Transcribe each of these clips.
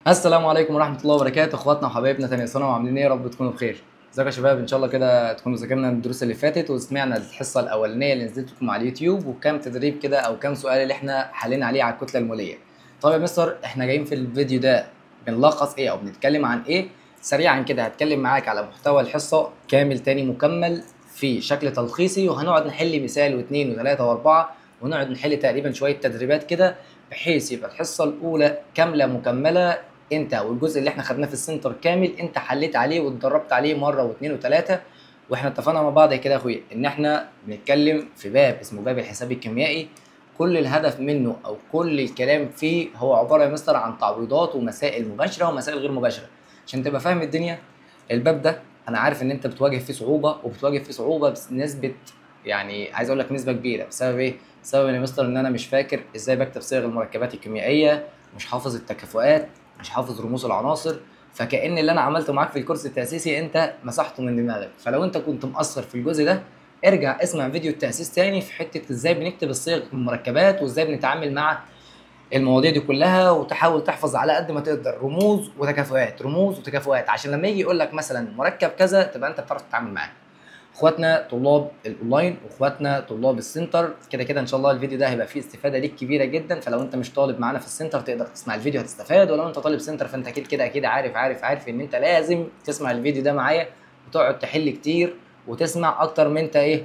السلام عليكم ورحمة الله وبركاته، اخواتنا وحبايبنا تاني سنة وعاملين ايه؟ يا رب تكونوا بخير. ازيكم يا شباب؟ ان شاء الله كده تكونوا ذاكرنا الدروس اللي فاتت وسمعنا الحصة الأولانية اللي نزلت لكم على اليوتيوب وكام تدريب كده أو كام سؤال اللي احنا حلينا عليه على الكتلة المولية. طيب يا مستر، احنا جايين في الفيديو ده بنلخص ايه أو بنتكلم عن ايه؟ سريعا كده هتكلم معاك على محتوى الحصة كامل تاني مكمل في شكل تلخيصي، وهنقعد نحل مثال واثنين وثلاثة وأربعة ونقعد نحل تقريبا شوية تدريبات كده بحيث يبقى الحصة الأولى كاملة مكملة. انت والجزء اللي احنا خدناه في السنتر كامل انت حليت عليه واتدربت عليه مره واثنين وثلاثه. واحنا اتفقنا مع بعض كده يا اخويا ان احنا بنتكلم في باب اسمه باب الحساب الكيميائي. كل الهدف منه او كل الكلام فيه هو عباره يا مستر عن تعويضات ومسائل مباشره ومسائل غير مباشره عشان تبقى فاهم الدنيا. الباب ده انا عارف ان انت بتواجه فيه صعوبه وبتواجه فيه صعوبه بنسبه، يعني عايز اقول لك نسبه كبيره. بسبب ايه؟ بسبب يا مستر ان انا مش فاكر ازاي بكتب صيغ المركبات الكيميائيه، مش حافظ التكافؤات، مش حافظ رموز العناصر. فكأن اللي انا عملته معاك في الكورس التأسيسي انت مسحته من دماغك. فلو انت كنت مقصر في الجزء ده ارجع اسمع فيديو التأسيس تاني في حتة ازاي بنكتب الصيغ المركبات وازاي بنتعامل مع المواضيع دي كلها، وتحاول تحفظ على قد ما تقدر رموز وتكافؤات رموز وتكافؤات عشان لما يجي يقول لك مثلا مركب كذا تبقى انت بتعرف تتعامل معاه. اخواتنا طلاب الاونلاين واخواتنا طلاب السنتر، كده كده ان شاء الله الفيديو ده هيبقى فيه استفاده ليك كبيره جدا. فلو انت مش طالب معانا في السنتر تقدر تسمع الفيديو هتستفاد، ولو انت طالب سنتر فانت اكيد كده اكيد عارف ان انت لازم تسمع الفيديو ده معايا وتقعد تحل كتير وتسمع اكتر من انت ايه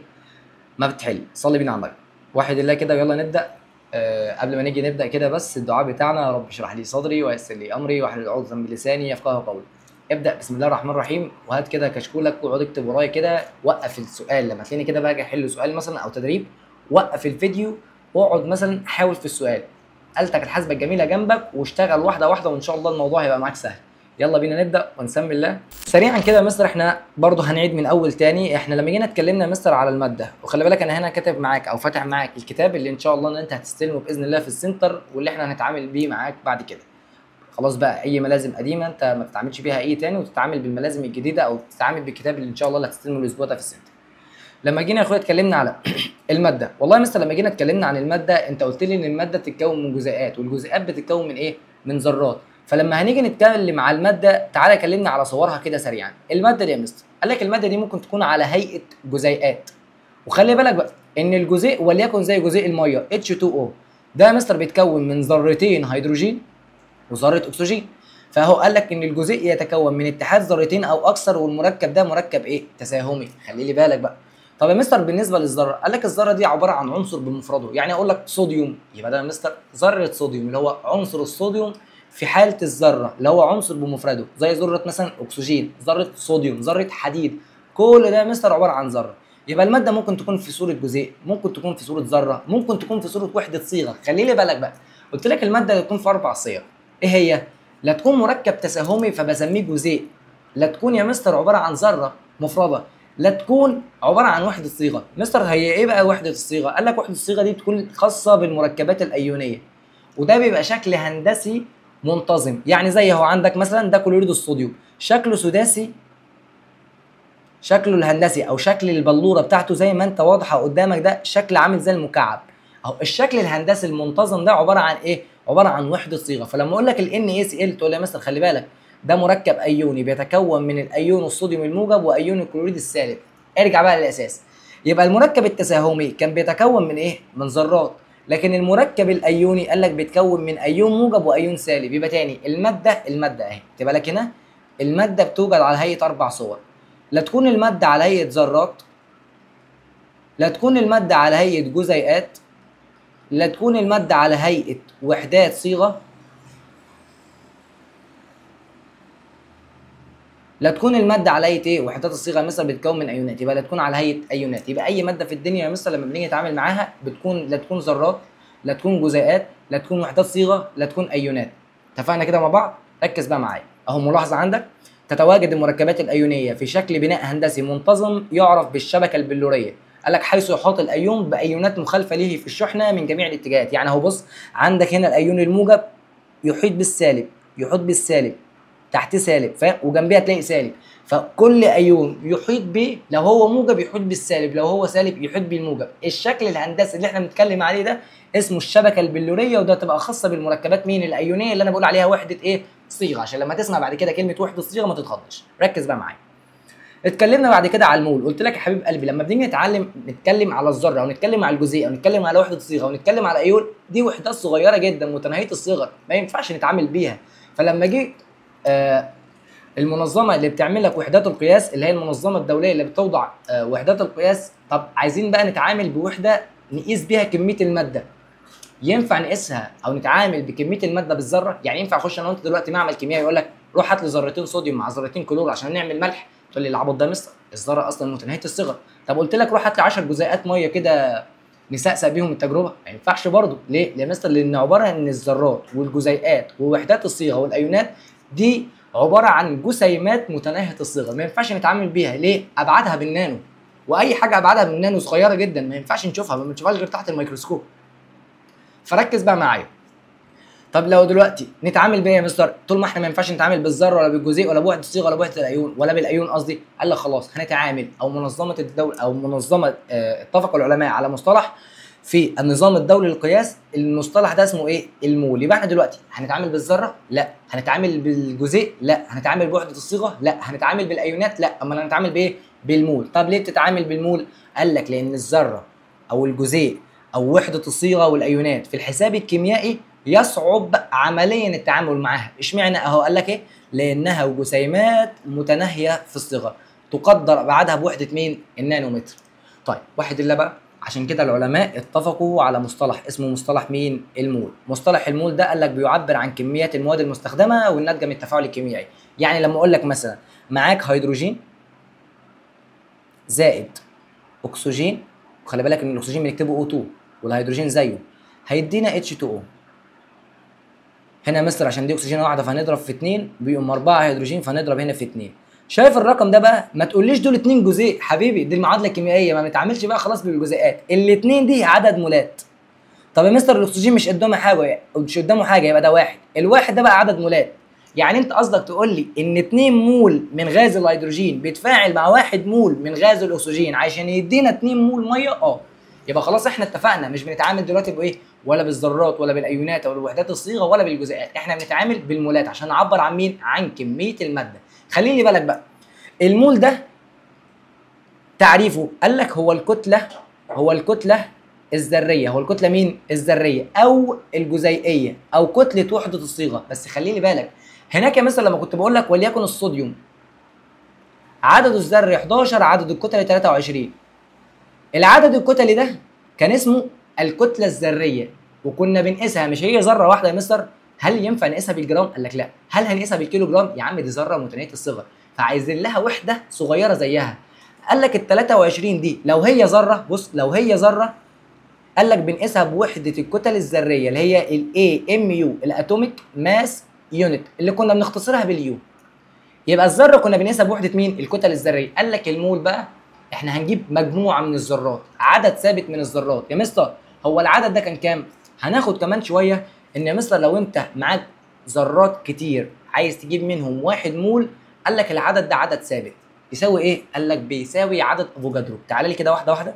ما بتحل. صلي بينا على النبي. واحد الله كده ويلا نبدا. قبل ما نيجي نبدا كده بس الدعاء بتاعنا: يا رب اشرح لي صدري ويسر لي امري واحلل عقدة من لساني يفقهوا قولي. ابدا بسم الله الرحمن الرحيم، وهات كده كشكولك واقعد اكتب ورايا كده. وقف السؤال لما تلاقيني كده باجي احل سؤال مثلا او تدريب، وقف الفيديو واقعد مثلا حاول في السؤال، آلتك الحاسبه الجميله جنبك واشتغل واحده واحده وان شاء الله الموضوع هيبقى معاك سهل. يلا بينا نبدا ونسمي الله. سريعا كده يا مستر، احنا برضه هنعيد من اول تاني. احنا لما جينا اتكلمنا يا مستر على الماده، وخلي بالك انا هنا كاتب معاك او فاتح معاك الكتاب اللي ان شاء الله ان انت هتستلمه باذن الله في السنتر واللي احنا هنتعامل بيه معاك بعد كده. خلاص بقى، اي ملازم قديمه انت ما تتعاملش بيها اي تاني وتتعامل بالملازم الجديده او تتعامل بالكتاب اللي ان شاء الله اللي هتستلمه الاسبوع ده في السنتر. لما جينا يا اخويا اتكلمنا على الماده، والله يا مستر لما جينا اتكلمنا عن الماده انت قلت لي ان الماده بتتكون من جزيئات، والجزيئات بتتكون من ايه؟ من ذرات. فلما هنيجي نتكلم على الماده تعالى كلمنا على صورها كده سريعا. الماده دي يا مستر قال لك الماده دي ممكن تكون على هيئه جزيئات. وخلي بالك بقى ان الجزيء وليكن زي جزيء الميه H2O ده يا مستر بيتكون من ذرتين هيدروجين وذره اكسجين. فهو قال لك ان الجزيء يتكون من اتحاد ذرتين او اكثر، والمركب ده مركب ايه؟ تساهمي. خلي لي بالك بقى. طب يا مستر بالنسبه للذره قال لك الذره دي عباره عن عنصر بمفرده. يعني اقول لك صوديوم يبقى ده يا مستر ذره صوديوم اللي هو عنصر الصوديوم في حاله الذره اللي هو عنصر بمفرده، زي ذره مثلا اكسجين، ذره صوديوم، ذره حديد. كل ده يا مستر عباره عن ذره. يبقى الماده ممكن تكون في صوره جزيء، ممكن تكون في صوره ذره، ممكن تكون في صوره وحده صيغه. خلي لي بالك بقى، قلت لك الماده تكون في 4 صيغ. ايه هي؟ لا تكون مركب تساهمي فبسميه جزيء، لا تكون يا مستر عباره عن ذره مفرده، لا تكون عباره عن وحده صيغه. مستر هي ايه بقى وحده الصيغه؟ قال لك وحده الصيغه دي بتكون خاصه بالمركبات الايونيه، وده بيبقى شكل هندسي منتظم. يعني زي هو عندك مثلا ده كلوريد الصوديوم شكله سداسي، شكله الهندسي او شكل البلوره بتاعته زي ما انت واضحه قدامك ده شكل عامل زي المكعب. اهو الشكل الهندسي المنتظم ده عباره عن ايه؟ عباره عن وحده صيغه. فلما اقول لك ال NaCl تقول لي يا مستر خلي بالك ده مركب ايوني بيتكون من الايون الصوديوم الموجب وايون الكلوريد السالب. ارجع بقى للاساس. يبقى المركب التساهمي كان بيتكون من ايه؟ من ذرات، لكن المركب الايوني قال لك بيتكون من ايون موجب وايون سالب. يبقى تاني الماده اهي تبقى لك هنا الماده بتوجد على هيئه 4 صور. لا تكون المادة على هيئة ذرات، لا تكون المادة على هيئة جزيئات، لا تكون المادة على هيئة وحدات صيغة، لا تكون المادة على هيئة ايه؟ وحدات الصيغة مثلا بتتكون من ايونات. يبقى لا تكون على هيئة ايونات. يبقى اي مادة في الدنيا يا مستر لما بنيجي نتعامل معاها بتكون لا تكون ذرات، لا تكون جزيئات، لا تكون وحدات صيغة، لا تكون ايونات. اتفقنا كده مع بعض؟ ركز بقى معايا. اهو ملاحظة عندك تتواجد المركبات الأيونية في شكل بناء هندسي منتظم يعرف بالشبكة البلورية. قال لك حيث يحاط الأيون بأيونات مخالفة له في الشحنة من جميع الاتجاهات. يعني اهو بص عندك هنا الأيون الموجب يحيط بالسالب تحت سالب، فاهم؟ وجنبيها تلاقي سالب. فكل أيون يحيط به لو هو موجب يحيط بالسالب، لو هو سالب يحيط بالموجب. الشكل الهندسي اللي احنا بنتكلم عليه ده اسمه الشبكة البلورية، وده تبقى خاصة بالمركبات مين؟ الأيونية اللي أنا بقول عليها وحدة ايه؟ صيغه، عشان لما تسمع بعد كده كلمه وحده صيغه ما تتخضش. ركز بقى معايا. اتكلمنا بعد كده على المول، قلت لك يا حبيب قلبي لما بنيجي نتكلم على الذره او نتكلم على الجزيء او نتكلم على وحده صيغه او نتكلم على ايون، دي وحدات صغيره جدا متناهيه الصغر ما ينفعش نتعامل بيها. فلما جيت المنظمه اللي بتعمل لك وحدات القياس اللي هي المنظمه الدوليه اللي بتوضع وحدات القياس، طب عايزين بقى نتعامل بوحده نقيس بيها كميه الماده. ينفع نقيسها او نتعامل بكميه الماده بالذره؟ يعني ينفع اخش انا وانت دلوقتي معمل كيميائي يقول لك روح هات لي ذرتين صوديوم مع ذرتين كلور عشان نعمل ملح، تقول لي العبط ده مستر، الذره اصلا متناهيه الصغر. طب قلت لك روح هات لي 10 جزيئات ميه كده نسقسق بيهم التجربه، ما ينفعش برضه. ليه؟ يا مستر لان عباره عن الذرات والجزيئات ووحدات الصيغه والايونات دي عباره عن جسيمات متناهيه الصغر، ما ينفعش نتعامل بيها. ليه؟ ابعادها بالنانو، واي حاجه ابعادها بالنانو صغيره جدا ما ينفعش نشوفها، ما بنشوفهاش غير تحت الميكروسكوب. فركز بقى معايا. طب لو دلوقتي نتعامل بيها يا مستر، طول ما احنا ما ينفعش نتعامل بالذره ولا بالجزيء ولا بوحده الصيغه ولا بوحده الايون ولا بالايون قصدي، قال لك خلاص هنتعامل، او منظمه الدوله او منظمه اتفق العلماء على مصطلح في النظام الدولي للقياس، المصطلح ده اسمه ايه؟ المول. يبقى احنا دلوقتي هنتعامل بالذره؟ لا. هنتعامل بالجزيء؟ لا. هنتعامل بوحده الصيغه؟ لا. هنتعامل بالايونات؟ لا. امال هنتعامل بايه؟ بالمول. طب ليه بتتعامل بالمول؟ قال لك لان الذره او الجزيء او وحده الصيغه والايونات في الحساب الكيميائي يصعب عمليا التعامل معها. اشمعنى؟ اهو قال لك ايه؟ لانها جسيمات متناهيه في الصغر تقدر ابعادها بوحده مين؟ النانومتر. طيب واحد الا بقى، عشان كده العلماء اتفقوا على مصطلح اسمه مصطلح مين؟ المول. مصطلح المول ده قال لك بيعبر عن كميات المواد المستخدمه والناتجه من التفاعل الكيميائي. يعني لما اقول لك مثلا معاك هيدروجين زائد اكسجين، وخلي بالك ان الاكسجين بنكتبه O2 والهيدروجين زيه، هيدينا H2O. هنا يا مستر عشان دي اكسجين واحده فهنضرب في 2 بيقوم 4 هيدروجين فهنضرب هنا في 2. شايف الرقم ده بقى؟ ما تقوليش دول 2 جزيء حبيبي، دي المعادله الكيميائيه، ما بنتعاملش بقى خلاص بالجزيئات. الاثنين دي عدد مولات. طب يا مستر الاكسجين مش قدامه حاجه، مش قدامه حاجه، يبقى ده واحد. الواحد ده بقى عدد مولات. يعني انت قصدك تقول لي ان 2 مول من غاز الهيدروجين بيتفاعل مع 1 مول من غاز الاكسجين عشان يدينا 2 مول ميه؟ يبقى خلاص احنا اتفقنا مش بنتعامل دلوقتي بايه؟ ولا بالذرات ولا بالايونات ولا بوحدات الصيغه ولا بالجزيئات، احنا بنتعامل بالمولات عشان نعبر عن مين؟ عن كميه الماده. خليني بالك بقى. المول ده تعريفه قال لك هو الكتله الذريه، هو الكتله مين؟ الذريه او الجزيئيه او كتله وحده الصيغه. بس خليني بالك هناك يا مثلا لما كنت بقول لك وليكن الصوديوم عدده الذري 11 عدد الكتل 23، العدد الكتلي ده كان اسمه الكتله الذريه، وكنا بنقيسها مش هي ذره واحده يا مستر؟ هل ينفع نقيسها بالجرام؟ قال لك لا. هل هنقيسها بالكيلو جرام؟ يا عم دي ذره متناهيه الصغر، فعايزين لها وحده صغيره زيها. قال لك ال 23 دي لو هي ذره، بص لو هي ذره قال لك بنقيسها بوحده الكتل الذريه اللي هي ال AMU الاتوميك ماس يونت اللي كنا بنختصرها باليو. يبقى الذره كنا بنقيسها بوحده مين؟ الكتل الذريه. قال لك المول بقى احنا هنجيب مجموعه من الذرات، عدد ثابت من الذرات. يا مستر هو العدد ده كان كام؟ هناخد كمان شويه ان يا مستر لو انت معاك ذرات كتير عايز تجيب منهم 1 مول، قال لك العدد ده عدد ثابت يساوي ايه؟ قال لك بيساوي عدد افوجادرو. تعالى لي كده واحده واحده.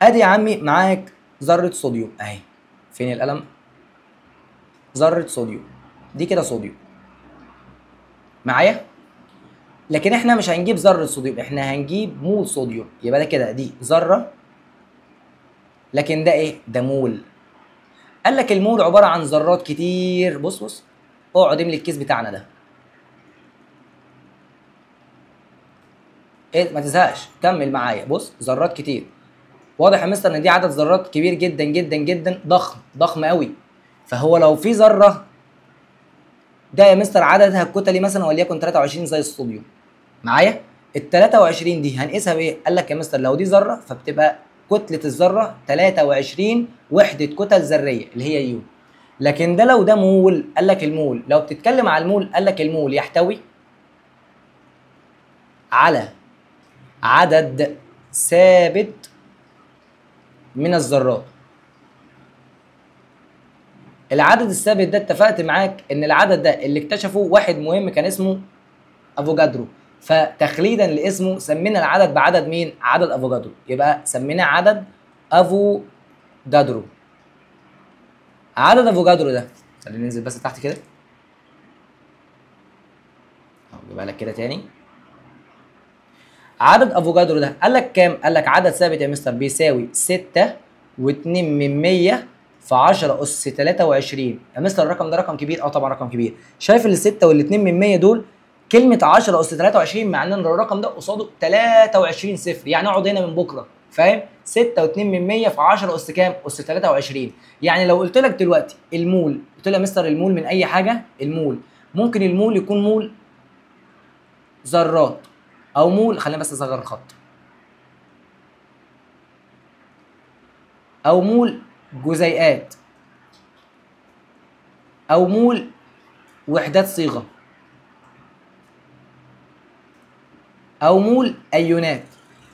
ادي يا عمي معاك ذره صوديوم اهي، فين القلم؟ ذره صوديوم دي كده صوديوم معايا، لكن احنا مش هنجيب ذره صوديوم، احنا هنجيب مول صوديوم. يبقى ده كده دي ذره، لكن ده ايه؟ ده مول. قال لك المول عباره عن ذرات كتير. بص اقعد املي الكيس بتاعنا ده. ايه ما تزهقش كمل معايا. بص ذرات كتير، واضح يا مستر ان دي عدد ذرات كبير جدا جدا جدا، ضخم قوي. فهو لو في ذره ده يا مستر عددها الكتلي مثلا وليكن 23 زي الصوديوم معايا، ال 23 دي هنقيسها بايه؟ قال لك يا مستر لو دي ذره فبتبقى كتله الذره 23 وحده كتل ذريه اللي هي يو. لكن ده لو ده مول، قال لك المول لو بتتكلم على المول قال لك المول يحتوي على عدد ثابت من الذرات. العدد الثابت ده اتفقت معاك ان العدد ده اللي اكتشفه واحد مهم كان اسمه افوجادرو، فتخليدا لاسمه سمينا العدد بعدد مين؟ عدد افوجادرو. يبقى سميناه عدد افوجادرو. عدد افوجادرو ده خلينا ننزل بس تحت كده. يبقى لك كده تاني. عدد افوجادرو ده قال لك كام؟ قال لك عدد ثابت يا مستر بيساوي 6.2 في 10 اس 23. يا مستر الرقم ده رقم كبير؟ اه طبعا رقم كبير. شايف ال 6 وال 2 دول كلمه 10 اس 23 معناه ان الرقم ده قصاده 23 صفر، يعني اقعد هنا من بكره فاهم؟ 6.2 في 10 اس كام؟ اس 23. يعني لو قلت لك دلوقتي المول، قلت له يا مستر المول من اي حاجه، المول ممكن المول يكون مول ذرات، او مول، خلينا بس اصغر الخط، او مول جزيئات، او مول وحدات صيغه، او مول ايونات.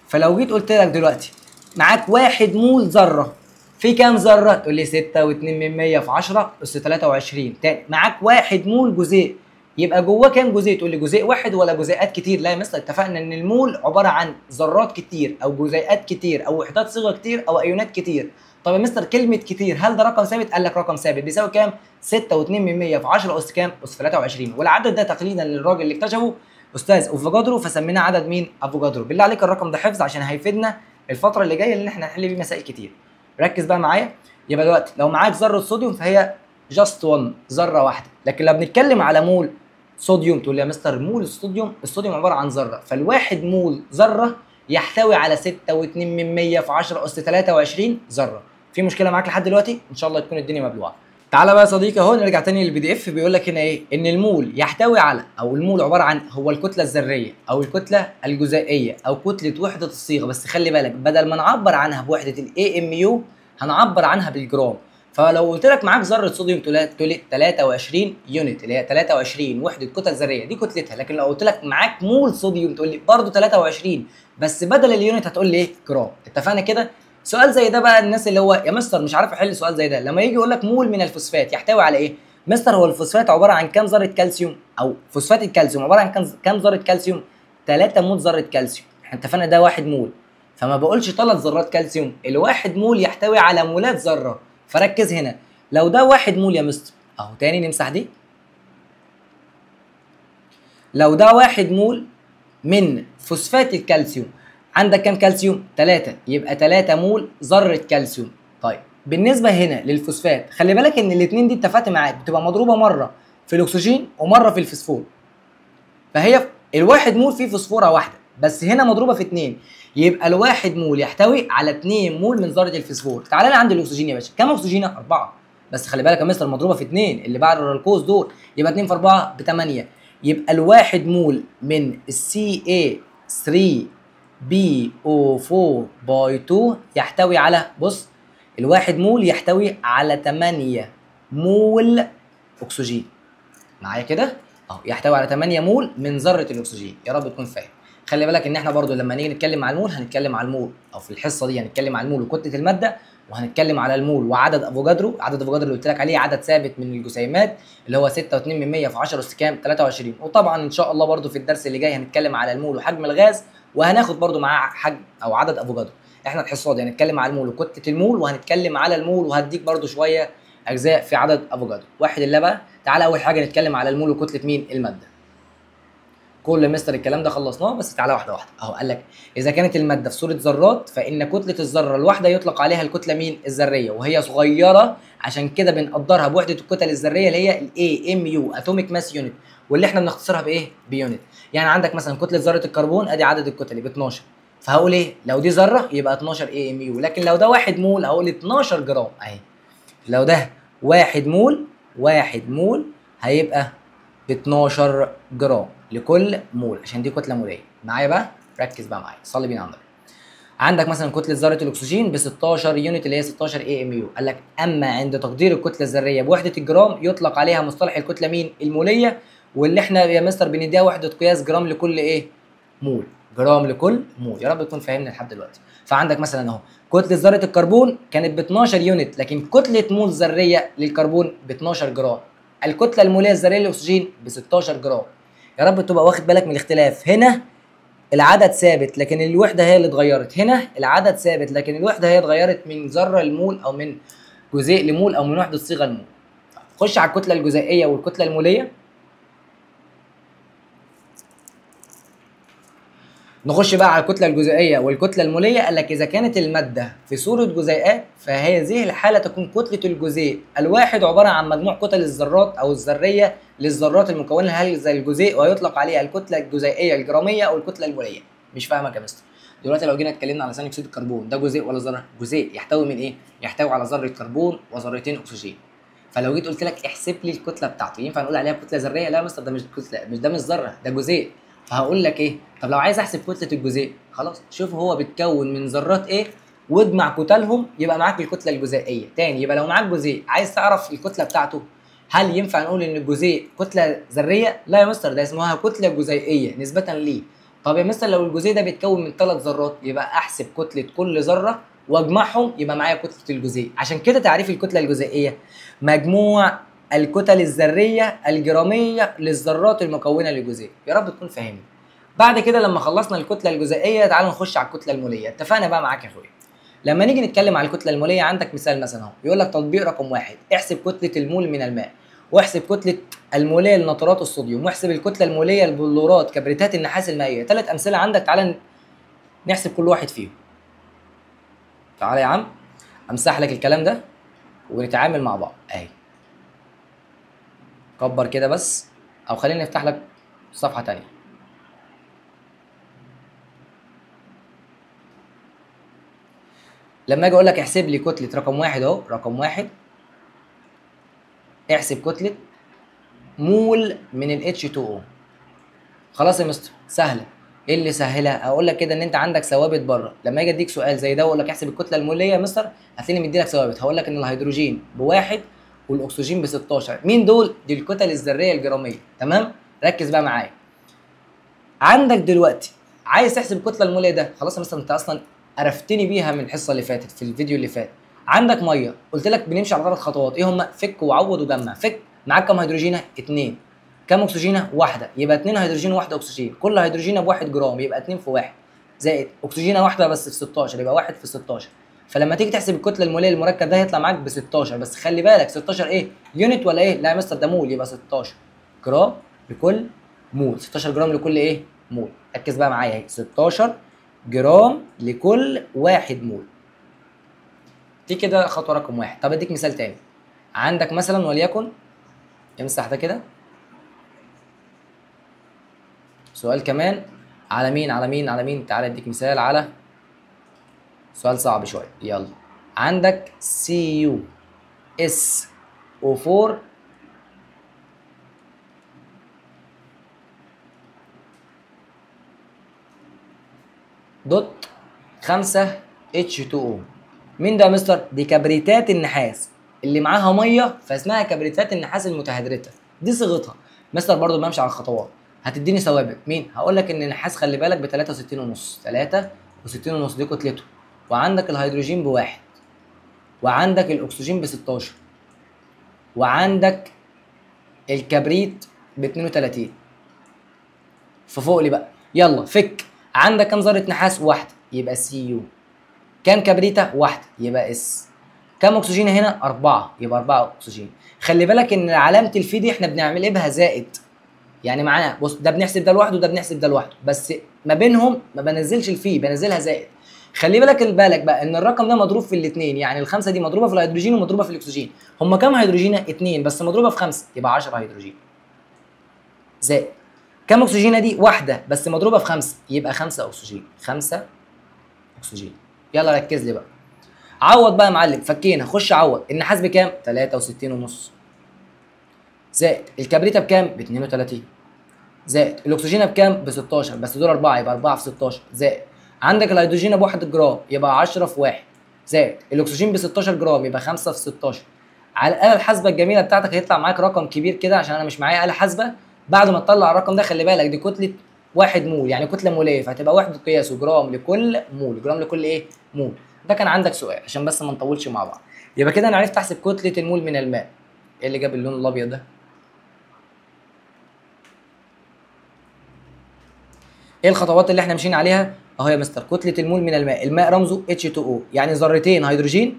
فلو جيت قلت لك دلوقتي معاك 1 مول ذره، في كام ذره؟ تقول لي 6.2 في 10 اس 23. تاني معاك 1 مول جزيء، يبقى جواه كام جزيء؟ تقول لي جزيء واحد ولا جزيئات كتير؟ لا يا مستر، اتفقنا ان المول عباره عن ذرات كتير او جزيئات كتير او وحدات صيغه كتير او ايونات كتير. طب يا مستر كلمه كتير هل ده رقم ثابت؟ قال لك رقم ثابت بيساوي كام؟ 6.2 في 10 اس كام؟ اس 23. والعدد ده تقليدا للراجل اللي اكتشفه استاذ افوجادرو، فسميناه عدد مين؟ افوجادرو. بالله عليك الرقم ده حفظ عشان هيفيدنا الفتره اللي جايه، لان احنا هنحل بيه مسائل كتير. ركز بقى معايا. يبقى دلوقتي لو معاك ذره صوديوم فهي جاست 1، ذره واحده. لكن لو بنتكلم على مول صوديوم تقول لي يا مستر مول الصوديوم، الصوديوم عباره عن ذره، فالواحد مول ذره يحتوي على 6.2 في 10 اس 23 ذره. في مشكله معاك لحد دلوقتي؟ ان شاء الله تكون الدنيا مبلوعه. تعالى بقى يا صديقي اهو نرجع تاني للبي دي اف. بيقول لك هنا ايه؟ ان المول يحتوي على، او المول عباره عن هو الكتله الذريه او الكتله الجزيئيه او كتله وحده الصيغه. بس خلي بالك بدل ما نعبر عنها بوحده الاي ام يو هنعبر عنها بالجرام. فلو قلت لك معاك ذره صوديوم تقول لي 23 يونت، اللي هي 23 وحده كتل ذريه دي كتلتها. لكن لو قلت لك معاك مول صوديوم تقول لي برضه 23 بس بدل اليونت هتقول لي ايه؟ جرام. اتفقنا كده؟ سؤال زي ده بقى الناس اللي هو يا مستر مش عارف احل سؤال زي ده، لما يجي يقول لك مول من الفوسفات يحتوي على ايه؟ مستر هو الفوسفات عباره عن كام ذره كالسيوم؟ او فوسفات الكالسيوم عباره عن كام ذره كالسيوم؟ 3 مول ذره كالسيوم. احنا اتفقنا ده 1 مول، فما بقولش 3 ذرات كالسيوم، الواحد مول يحتوي على مولات ذره. فركز هنا، لو ده 1 مول يا مستر اهو تاني نمسح دي، لو ده 1 مول من فوسفات الكالسيوم عندك كام كالسيوم؟ 3، يبقى 3 مول ذره كالسيوم. طيب بالنسبه هنا للفوسفات خلي بالك ان الاثنين دي اتفقت معاك بتبقى مضروبه مره في الاكسجين ومره في الفسفور، فهي الواحد مول فيه فوسفوره واحده بس هنا مضروبه في 2، يبقى الواحد مول يحتوي على 2 مول من ذره الفسفور. تعالى لي عند الاكسجين يا باشا، كام اكسجين؟ 4، بس خلي بالك يا مستر مضروبه في 2 اللي بعد الرلكوز دول، يبقى 2 في 4 ب 8، يبقى الواحد مول من السي اي 3 بي او 4 باي 2 يحتوي على، بص الواحد مول يحتوي على 8 مول اكسجين. معايا كده؟ اهو يحتوي على 8 مول من ذره الاكسجين. يا رب تكون فاهم. خلي بالك ان احنا برضو لما نيجي نتكلم على المول هنتكلم على المول، او في الحصه دي هنتكلم على المول وكتله الماده، وهنتكلم على المول وعدد افوجادرو. عدد افوجادرو اللي قلت لك عليه عدد ثابت من الجسيمات اللي هو 6.2 في 10 اس كام؟ 23. وطبعا ان شاء الله برضو في الدرس اللي جاي هنتكلم على المول وحجم الغاز، وهناخد برضو معاه حجم او عدد افوجادرو. احنا الحصه دي هنتكلم على المول وكتله المول، وهنتكلم على المول وهديك برضو شويه اجزاء في عدد افوجادرو. واحد الله بقى. تعالى اول حاجه نتكلم على المول وكتله مين؟ الماده. كل مستر الكلام ده خلصناه، بس تعالى واحده واحده. اهو قال لك اذا كانت الماده في صوره ذرات فان كتله الذره الواحده يطلق عليها الكتله مين؟ الذريه، وهي صغيره عشان كده بنقدرها بوحده الكتل الذريه اللي هي الاي ام يو اتوميك ماس يونت، واللي احنا بنختصرها بايه؟ بيونت. يعني عندك مثلا كتله ذره الكربون ادي عدد الكتل ب 12، فهقول ايه؟ لو دي ذره يبقى 12 اي ام يو، لكن لو ده 1 مول هقول 12 جرام اهي. لو ده 1 مول، 1 مول هيبقى ب 12 جرام لكل مول عشان دي كتله موليه. معايا بقى؟ ركز بقى معايا، صلي بينا على النبي. عندك مثلا كتله ذره الاكسجين ب 16 يونت اللي هي 16 اي ام يو. قال لك اما عند تقدير الكتله الذريه بوحده الجرام يطلق عليها مصطلح الكتله مين؟ الموليه، واللي احنا يا مستر بنديها وحده قياس جرام لكل ايه؟ مول. جرام لكل مول. يا رب تكون فاهمني لحد دلوقتي. فعندك مثلا اهو كتله ذره الكربون كانت ب 12 يونت، لكن كتله مول ذريه للكربون ب 12 جرام. الكتله الموليه الذريه للاكسجين ب 16 جرام. يا رب تبقى واخد بالك من الاختلاف. هنا العدد ثابت لكن الوحده هي اللي اتغيرت، هنا العدد ثابت لكن الوحده هي اتغيرت من ذره لمول او من جزيء لمول او من وحده صيغه لمول. خش على الكتله الجزيئيه والكتله الموليه. نخش بقى على الكتله الجزيئيه والكتله الموليه. قال لك اذا كانت الماده في صوره جزيئات فهذه الحاله تكون كتله الجزيء الواحد عباره عن مجموع كتل الذرات او الذريه للذرات المكونه لهذا الجزيء، ويطلق عليها الكتله الجزيئيه الجراميه او الكتله الموليه. مش فاهمك يا مستر. دلوقتي لو جينا اتكلمنا على ثاني اكسيد الكربون، ده جزيء ولا ذره؟ جزيء، يحتوي من ايه؟ يحتوي على ذره كربون وذرتين اكسجين. فلو جيت قلت لك احسب لي الكتله بتاعته، ينفع نقول عليها كتله ذريه؟ لا يا مستر، ده مش كتله، مش ذره، ده جزيء. فهقول لك ايه؟ طب لو عايز احسب كتله الجزيء، خلاص شوف هو بيتكون من ذرات ايه واجمع كتلهم يبقى معاك الكتله الجزيئيه. تاني، يبقى لو معاك جزيء عايز تعرف الكتله بتاعته، هل ينفع نقول ان الجزيء كتله ذريه؟ لا يا مستر، ده اسمها كتله جزيئيه نسبه ليه. طب يا مستر لو الجزيء ده بيتكون من 3 ذرات، يبقى احسب كتله كل ذره واجمعهم يبقى معايا كتله الجزيء. عشان كده تعريف الكتله الجزيئيه مجموع الكتل الذريه الجراميه للذرات المكونه للجزيء. يا رب تكون فاهمني. بعد كده لما خلصنا الكتله الجزيئيه تعالوا نخش على الكتله الموليه. اتفقنا بقى معاك يا اخويا. لما نيجي نتكلم على الكتله الموليه، عندك مثال مثلا اهو، بيقول لك تطبيق رقم 1، احسب كتله المول من الماء، واحسب كتله الموليه لنترات الصوديوم، واحسب الكتله الموليه لبلورات كبريتات النحاس المائيه. 3 امثله عندك، تعالى نحسب كل واحد فيهم. تعالى يا عم امسح لك الكلام ده ونتعامل مع بعض اهي. كبر كده بس، او خلينا نفتح لك صفحه ثانيه. لما اجي اقول لك احسب لي كتله رقم 1 اهو، رقم 1 احسب كتله مول من ال H2O. خلاص يا مستر، سهله. ايه اللي سهلها؟ اقول لك كده ان انت عندك ثوابت بره. لما اجي اديك سؤال زي ده واقول لك احسب الكتله الموليه يا مستر، هتلاقيني مدي لك ثوابت. هقول لك ان الهيدروجين ب1 والاكسجين ب16. مين دول؟ دي الكتل الذريه الجراميه. تمام؟ ركز بقى معايا. عندك دلوقتي عايز تحسب الكتله الموليه ده، خلاص يا مستر انت اصلا عرفتني بيها من الحصه اللي فاتت في الفيديو اللي فات. عندك ميه، قلت لك بنمشي على 3 خطوات، ايه هم؟ فك وعوض وجمع. فك، معاك كام هيدروجينه؟ 2. كام اكسجينه؟ 1. يبقى 2 هيدروجين و1 اكسجين، كل هيدروجينه ب1 جرام، يبقى 2 في 1 زائد اكسجينه واحده بس في 16، يبقى 1 في 16. فلما تيجي تحسب الكتله الموليه للمركب ده هيطلع معاك ب 16. بس خلي بالك 16 ايه؟ يونت ولا ايه؟ لا يا مستر ده مول، يبقى 16 جرام لكل مول. 16 جرام لكل ايه؟ مول. ركز بقى معايا اهي، 16 جرام لكل 1 مول. دي كده خطوه رقم 1. طب اديك مثال تاني. عندك مثلا وليكن، امسح ده كده، سؤال كمان على مين على مين على مين. تعالى اديك مثال على سؤال صعب شويه. يلا، عندك CuSO4 دوت 5 H2O. مين ده يا مستر؟ دي كبريتات النحاس اللي معاها ميه، فاسمها كبريتات النحاس المتهدرته. دي صيغتها. مستر برضو بمشي على الخطوات. هتديني ثوابت. مين؟ هقول لك ان النحاس خلي بالك ب 63.5. 63.5 دي كتلته. وعندك الهيدروجين ب1، وعندك الاكسجين ب16، وعندك الكبريت ب32. ففوق لي بقى، يلا فك. عندك كام ذره نحاس؟ 1، يبقى Cu. كام كبريته؟ 1، يبقى اس. كام اكسجين هنا؟ 4، يبقى 4 اكسجين. خلي بالك ان علامه الفي دي احنا بنعمل ايه بها؟ زائد. يعني معانا بص، ده بنحسب ده لوحده وده بنحسب ده لوحده، بس ما بينهم ما بنزلش الفي، بنزلها زائد. خلي بالك بقى ان الرقم ده مضروب في الاثنين، يعني الخمسه دي مضروبه في الهيدروجين ومضروبه في الاكسجين. هم كام هيدروجين؟ 2، بس مضروبه في 5، يبقى 10 هيدروجين. زائد كام اكسجينه دي؟ 1 بس مضروبه في 5، يبقى 5 اكسجين. 5 اكسجين. يلا ركز لي بقى. عوض بقى يا معلم. فكينا، خش عوض. النحاس بكام؟ 63.5. زائد الكبريته بكام؟ ب 32. زائد الاكسجين بكام؟ ب16، بس دول 4، يبقى 4 في 16. زائد عندك الهيدروجين ب1 جرام، يبقى 10 في 1. زائد الاكسجين ب16 جرام، يبقى 5 في 16. على الاله الحاسبه الجميله بتاعتك هيطلع معاك رقم كبير كده، عشان انا مش معايا اله حاسبه. بعد ما تطلع الرقم ده خلي بالك دي كتله 1 مول، يعني كتله موليه، فهتبقى وحده قياسه جرام لكل مول. جرام لكل ايه؟ مول. ده كان عندك سؤال عشان بس ما نطولش مع بعض. يبقى كده انا عرفت احسب كتله المول من الماء. ايه اللي جاب اللون الابيض ده؟ ايه الخطوات اللي احنا ماشيين عليها؟ اهو يا مستر، كتله المول من الماء. الماء رمزه H2O، يعني ذرتين هيدروجين،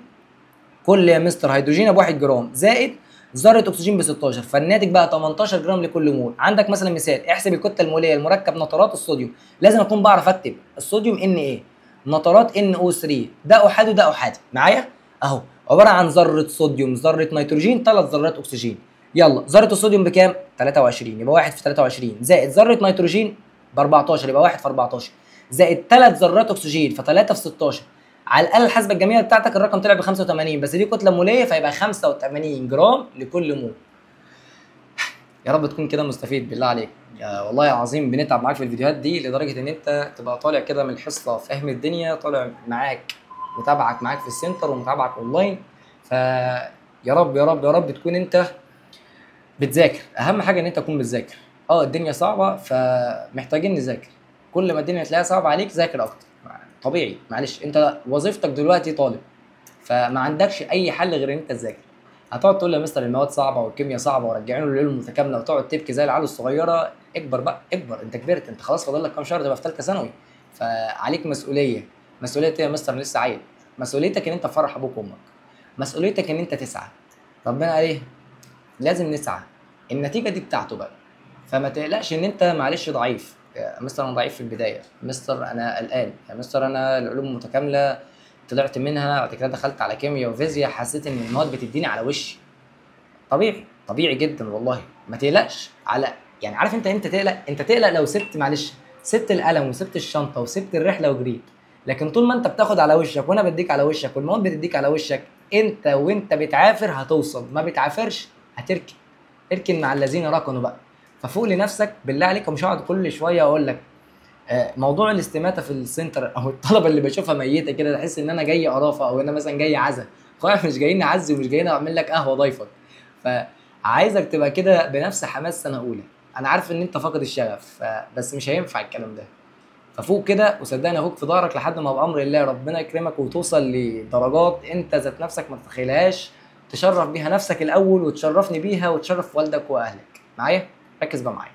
كل يا مستر هيدروجين ب1 جرام، زائد ذره اكسجين ب 16، فالناتج بقى 18 جرام لكل مول. عندك مثلا مثال، احسب الكتله الموليه لمركب نترات الصوديوم. لازم اكون بعرف اكتب الصوديوم ان ايه، نترات NO3، ده احادي وده احادي معايا اهو، عباره عن ذره صوديوم، ذره نيتروجين، 3 ذرات اكسجين. يلا ذره الصوديوم بكام؟ 23، يبقى 1 في 23 زائد ذره نيتروجين ب 14، يبقى 1 في 14 زائد 3 ذرات اكسجين ف3 في 16. على الاله الحاسبه الجميله بتاعتك الرقم طلع ب 85، بس دي كتله موليه فيبقى 85 جرام لكل مول. يا رب تكون كده مستفيد بالله عليك. يا والله العظيم بنتعب معاك في الفيديوهات دي لدرجه ان انت تبقى طالع كده من الحصه فاهم الدنيا، طالع معاك متابعك معاك في السنتر ومتابعك اونلاين. ف يا رب يا رب يا رب تكون انت بتذاكر. اهم حاجه ان انت تكون بتذاكر. الدنيا صعبه فمحتاجين نذاكر. كل ما الدنيا تلاقيها صعبه عليك ذاكر اكتر، طبيعي معلش، انت وظيفتك دلوقتي طالب، فما عندكش اي حل غير ان انت تذاكر. هتقعد تقول يا مستر المواد صعبه والكيمياء صعبه ورجعينه للعلوم المتكامله وتقعد تبكي زي العيال الصغيره. اكبر بقى، اكبر، انت كبرت، انت خلاص فاضل لك كام شهر تبقى في ثالثه ثانوي، فعليك مسؤوليه. مسؤوليه ايه يا مستر؟ لسه عيل. مسؤوليتك ان انت تفرح ابوك وامك، مسؤوليتك ان انت تسعى. ربنا قال ايه؟ لازم نسعى، النتيجه دي بتاعته بقى. فما تقلقش ان انت معلش ضعيف. يا مستر انا ضعيف في البدايه، مستر انا قلقان، يا مستر انا العلوم المتكامله طلعت منها بعد كده دخلت على كيمياء وفيزياء حسيت ان المواد بتديني على وشي. طبيعي، طبيعي جدا والله. ما تقلقش على، يعني عارف انت امتى تقلق؟ انت تقلق لو سبت، معلش، سبت القلم وسبت الشنطه وسبت الرحله وجريت. لكن طول ما انت بتاخد على وشك وانا بديك على وشك والمواد بتديك على وشك، انت وانت بتعافر هتوصل، ما بتعافرش هتركن. اركن مع الذين ركنوا بقى. ففوق لنفسك بالله عليك، ومش هقعد كل شويه اقول لك موضوع الاستماته في السنتر او الطلبه اللي بشوفها ميته كده، تحس ان انا جاي قرافه او انا مثلا جاي عزا. اخويا مش جايين نعزي ومش جايين اعمل لك قهوه ضيفك. فعايزك تبقى كده بنفس حماس سنه اولى. انا عارف ان انت فاقد الشغف، بس مش هينفع الكلام ده. ففوق كده وصدقني اخوك في ظهرك لحد ما بامر الله ربنا يكرمك وتوصل لدرجات انت ذات نفسك ما تتخيلهاش، تشرف بيها نفسك الاول وتشرفني بيها وتشرف والدك واهلك. معايا؟ ركز بقى معايا.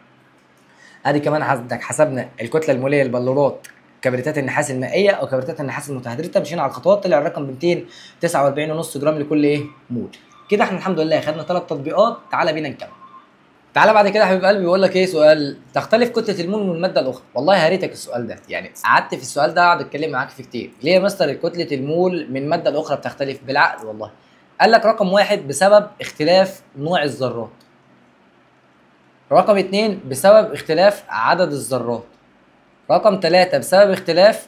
ادي كمان عندك حسبنا الكتله الموليه للبلورات كبريتات النحاس المائيه او كبريتات النحاس المتهدرته، مشينا على الخطوات طلع الرقم ب 249.5 جرام لكل مول. كده احنا الحمد لله خدنا 3 تطبيقات. تعالى بينا نكمل. تعالى بعد كده يا حبيب قلبي بيقول لك ايه سؤال، تختلف كتله المول من الماده الاخرى. والله يا ريتك السؤال ده، يعني قعدت في السؤال ده اقعد اتكلم معاك فيه كتير. ليه يا مستر كتله المول من الماده الاخرى بتختلف؟ بالعقل والله. قال لك رقم 1 بسبب اختلاف نوع الذرات، رقم 2 بسبب اختلاف عدد الذرات، رقم 3 بسبب اختلاف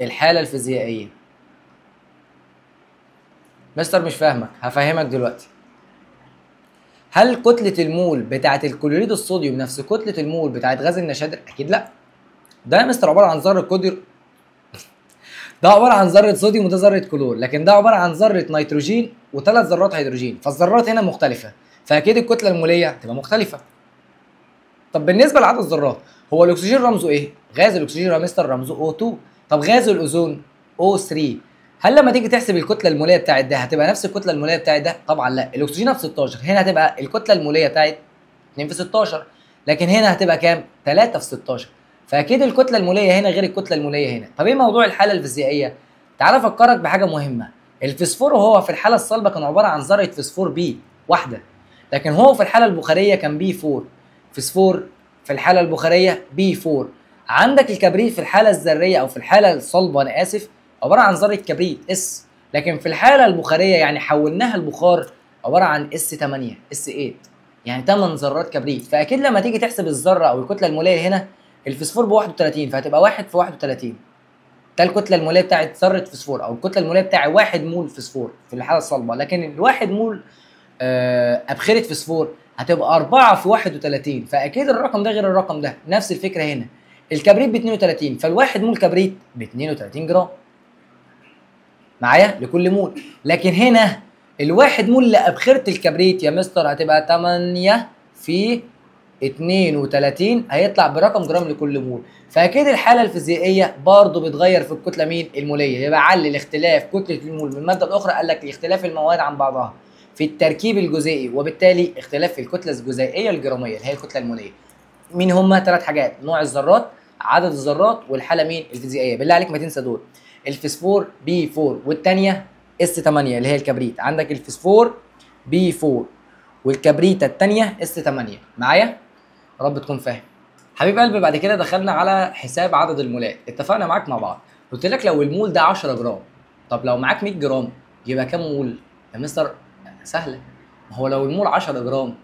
الحالة الفيزيائية. مستر مش فاهمك، هفهمك دلوقتي. هل كتلة المول بتاعة الكلوريد الصوديوم نفس كتلة المول بتاعة غاز النشادر؟ أكيد لأ. ده يا مستر عبارة عن ذرة ده عبارة عن ذرة صوديوم وده ذرة كلور، لكن ده عبارة عن ذرة نيتروجين وثلاث ذرات هيدروجين، فالذرات هنا مختلفة، فأكيد الكتلة المولية هتبقى مختلفة. طب بالنسبه لعدد الذرات، هو الاكسجين رمزه ايه؟ غاز الاكسجين يا مستر رمزه O2. طب غاز الاوزون O3. هل لما تيجي تحسب الكتله الموليه بتاعت ده هتبقى نفس الكتله الموليه بتاعت ده؟ طبعا لا، الاكسجين ب 16، هنا هتبقى الكتله الموليه بتاعت 2 في 16، لكن هنا هتبقى كام؟ 3 في 16. فاكيد الكتله الموليه هنا غير الكتله الموليه هنا. طب ايه موضوع الحاله الفيزيائيه؟ تعال افكرك بحاجه مهمه. الفسفور وهو في الحاله الصلبه كان عباره عن ذره فسفور بي واحده، لكن هو في الحاله البخاريه كان بي 4. فسفور في الحاله البخاريه بي 4. عندك الكبريت في الحاله الذريه او في الحاله الصلبه انا اسف عباره عن ذره كبريت اس، لكن في الحاله البخاريه يعني حولناها البخار عباره عن اس 8 اس 8، يعني 8 ذرات كبريت. فاكيد لما تيجي تحسب الذره او الكتله الموليه هنا الفسفور ب 31، فهتبقى 1 في 31. ده الكتله الموليه بتاعت ذره فسفور او الكتله الموليه بتاع 1 مول فسفور في الحاله الصلبه، لكن الواحد مول ابخره فسفور هتبقى 4 في 31. فاكيد الرقم ده غير الرقم ده. نفس الفكره هنا، الكبريت ب 32، فالواحد مول كبريت ب 32 جرام معايا لكل مول. لكن هنا الواحد مول لابخره الكبريت يا مستر هتبقى 8 في 32، هيطلع برقم جرام لكل مول. فاكيد الحاله الفيزيائيه برضه بتغير في الكتله مين؟ الموليه. يبقى علل اختلاف كتله المول من الماده الاخرى، قال لك لاختلاف المواد عن بعضها في التركيب الجزيئي، وبالتالي اختلاف في الكتله الجزيئيه الجراميه اللي هي الكتله الموليه. مين هما؟ 3 حاجات: نوع الذرات، عدد الذرات، والحاله مين؟ الفيزيائيه. بالله عليك ما تنسى دول. الفسفور بي 4 والثانيه اس 8 اللي هي الكبريت. عندك الفسفور بي 4 والكبريتة التانية اس 8. معايا؟ يا رب تكون فاهم. حبيب قلبي بعد كده دخلنا على حساب عدد المولات. اتفقنا معاك مع بعض، قلت لك لو المول ده 10 جرام، طب لو معاك 100 جرام يبقى كام مول؟ يا مستر سهله، ما هو لو المول 10 جرام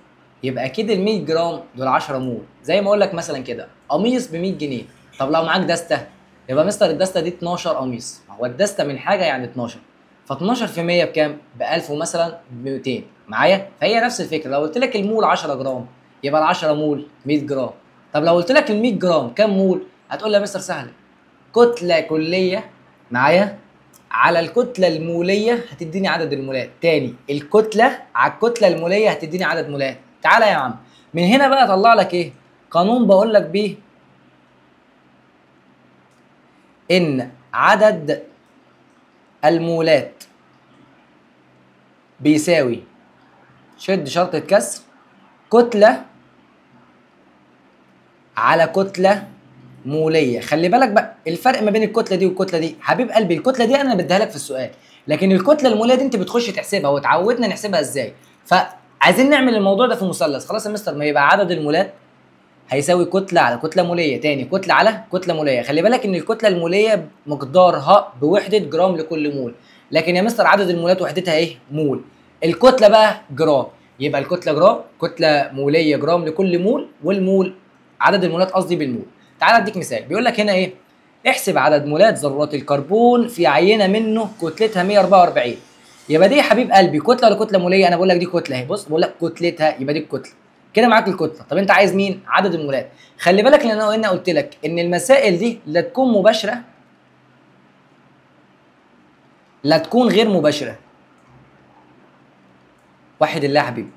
يبقى اكيد ال 100 جرام دول 10 مول. زي ما اقول لك مثلا كده قميص ب 100 جنيه، طب لو معاك دسته يبقى مستر الدسته دي 12 قميص، هو الدسته من حاجه يعني 12، ف 12 في 100 بكام؟ ب 1000 ومثلا ب 200. معايا؟ فهي نفس الفكره، لو قلت لك المول 10 جرام يبقى ال 10 مول 100 جرام. طب لو قلت لك ال 100 جرام كام مول؟ هتقول لي يا مستر سهله، كتله كليه معايا على الكتله الموليه هتديني عدد المولات. تاني، الكتله على الكتله الموليه هتديني عدد مولات. تعالى يا عم من هنا بقى اطلع لك ايه؟ قانون بقول لك بيه ان عدد المولات بيساوي، شد شرطة كسر، كتلة على كتلة مولية. خلي بالك بقى الفرق ما بين الكتلة دي والكتلة دي، حبيب قلبي الكتلة دي انا بديها لك في السؤال، لكن الكتلة المولية دي انت بتخش تحسبها، واتعودنا نحسبها ازاي. فعايزين نعمل الموضوع ده في مثلث. خلاص يا مستر، ما يبقى عدد المولات هيساوي كتلة على كتلة مولية. تاني، كتلة على كتلة مولية. خلي بالك ان الكتلة المولية مقدارها بوحدة جرام لكل مول، لكن يا مستر عدد المولات وحدتها ايه؟ مول. الكتلة بقى جرام، يبقى الكتلة جرام، كتلة مولية جرام لكل مول، والمول عدد المولات قصدي بالمول. تعال اديك مثال، بيقول لك هنا ايه؟ احسب عدد مولات ذرات الكربون في عينة منه كتلتها 144. يبقى دي يا حبيب قلبي كتلة ولا كتلة مولية؟ انا بقول لك دي كتلة اهي، بص بقول لك كتلتها يبقى دي الكتلة. كده معاك الكتله. طب انت عايز مين؟ عدد المولات. خلي بالك لان انا قلت لك ان المسائل دي لا تكون مباشره لا تكون غير مباشره. واحد الله يا حبيبي.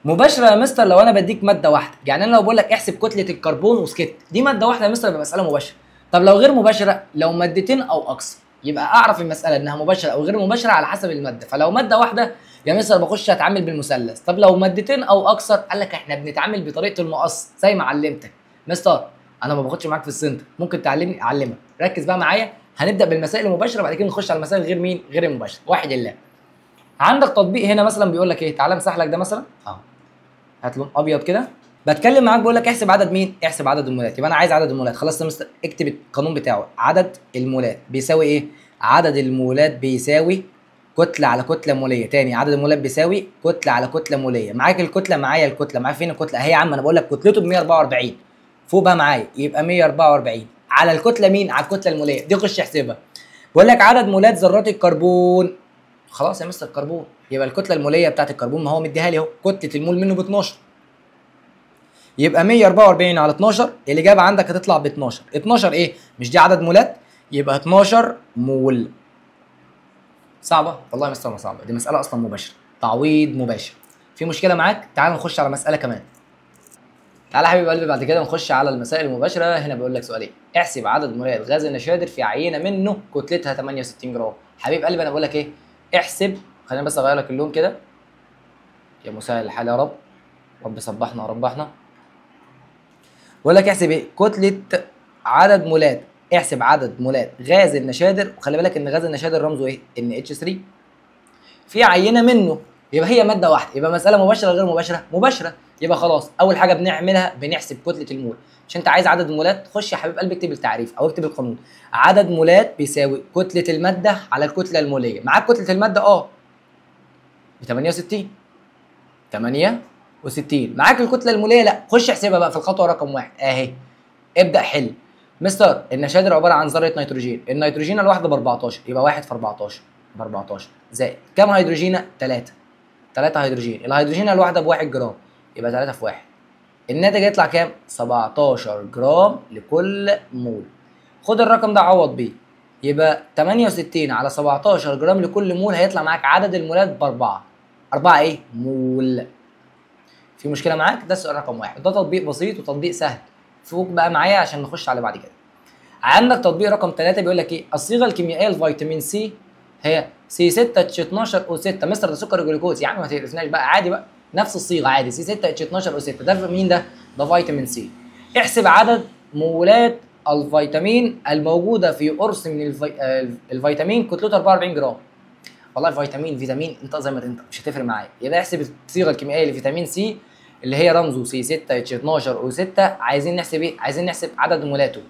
مباشره يا مستر لو انا بديك ماده واحده، يعني انا لو بقول لك احسب كتله الكربون وسكت، دي ماده واحده يا مستر يبقى مساله مباشره. طب لو غير مباشره، لو مادتين او اكثر، يبقى اعرف المساله انها مباشره او غير مباشره على حسب الماده. فلو ماده واحده يا مستر بخش اتعامل بالمثلث. طب لو مادتين او اكثر، قال لك احنا بنتعامل بطريقه المقص زي ما علمتك. مستر انا ما باخدش معاك في السنتر، ممكن تعلمني؟ اعلمك. ركز بقى معايا، هنبدا بالمسائل المباشره بعد كده نخش على المسائل غير مين؟ غير المباشره. واحد الله. عندك تطبيق هنا مثلا بيقول لك ايه؟ تعالى امسح لك ده مثلا هات لون ابيض كده. بتكلم معاك بقول لك احسب عدد مين؟ احسب عدد المولات. يبقى انا عايز عدد المولات. خلاص يا مستر اكتب القانون بتاعه. عدد المولات بيساوي ايه؟ عدد المولات بيساوي كتله على كتله موليه. تاني، عدد المولات بيساوي كتله على كتله موليه. معاك الكتله؟ معايا الكتله. معايا فين الكتله؟ اهي يا عم، انا بقول لك كتلته ب 144. فوق بقى معايا يبقى 144 على الكتله مين؟ على الكتله الموليه دي. خش احسبها. بقول لك عدد مولات ذرات الكربون. خلاص يا مستر الكربون، يبقى الكتله الموليه بتاعت الكربون ما هو مديها لي اهو، كتله المول منه ب 12. يبقى 144 على 12 الاجابه عندك هتطلع ب 12. 12 ايه؟ مش دي عدد مولات؟ يبقى 12 مول. صعبه؟ والله يا مستر ما صعبه، دي مساله اصلا مباشره، تعويض مباشر. في مشكله معاك؟ تعال نخش على مساله كمان. تعالى يا حبيب قلبي بعد كده نخش على المسائل المباشره. هنا بيقول لك سؤالين، احسب عدد مولات غاز النشادر في عينه منه كتلتها 68 جرام. حبيب قلبي انا بقول لك ايه؟ احسب. خلينا بس اغير لك اللون كده. يا مسهل الحال يا رب، رب صبحنا وربحنا. بقول لك احسب ايه؟ كتله عدد مولات. احسب عدد مولات غاز النشادر، وخلي بالك ان غاز النشادر رمزه ايه؟ NH3 في عينه منه. يبقى هي ماده واحده، يبقى مساله مباشره غير مباشره؟ مباشره. يبقى خلاص اول حاجه بنعملها بنحسب كتله المول. مش انت عايز عدد المولات؟ خش يا حبيب قلبي اكتب التعريف او اكتب القانون. عدد مولات بيساوي كتله الماده على الكتله الموليه. معاك كتله الماده ب 68. 68 معاك الكتله الموليه؟ لا. خش احسبها بقى في الخطوه رقم 1 اهي. ابدا حل. مستر النشادر عباره عن ذره نيتروجين، النيتروجين الواحده ب 14، يبقى 1 في 14 ب 14 زائد كام هيدروجينه؟ 3. 3 هيدروجين، الهيدروجين الواحده ب 1 جرام، يبقى 3 في 1. الناتج يطلع كام؟ 17 جرام لكل مول. خد الرقم ده عوض بيه، يبقى 68 على 17 جرام لكل مول هيطلع معاك عدد المولات ب 4. 4 ايه؟ مول. في مشكله معاك؟ ده السؤال رقم 1. ده تطبيق بسيط وتطبيق سهل. فوق بقى معايا عشان نخش على بعد كده. عندك تطبيق رقم 3 بيقول لك ايه؟ الصيغه الكيميائيه لفيتامين سي هي C6H12O6. مستر ده سكر الجلوكوز يا عم، ما تقرفناش بقى، عادي بقى نفس الصيغه عادي. C6H12O6 ده مين ده؟ ده فيتامين سي. احسب عدد مولات الفيتامين الموجوده في قرص من الفيتامين كتلته 44 جرام. والله فيتامين انت زي ما انت مش هتفرق معايا. يبقى احسب الصيغه الكيميائيه لفيتامين سي اللي هي رمزه سي 6 اتش 12 او 6. عايزين نحسب ايه؟ عايزين نحسب عدد مولاته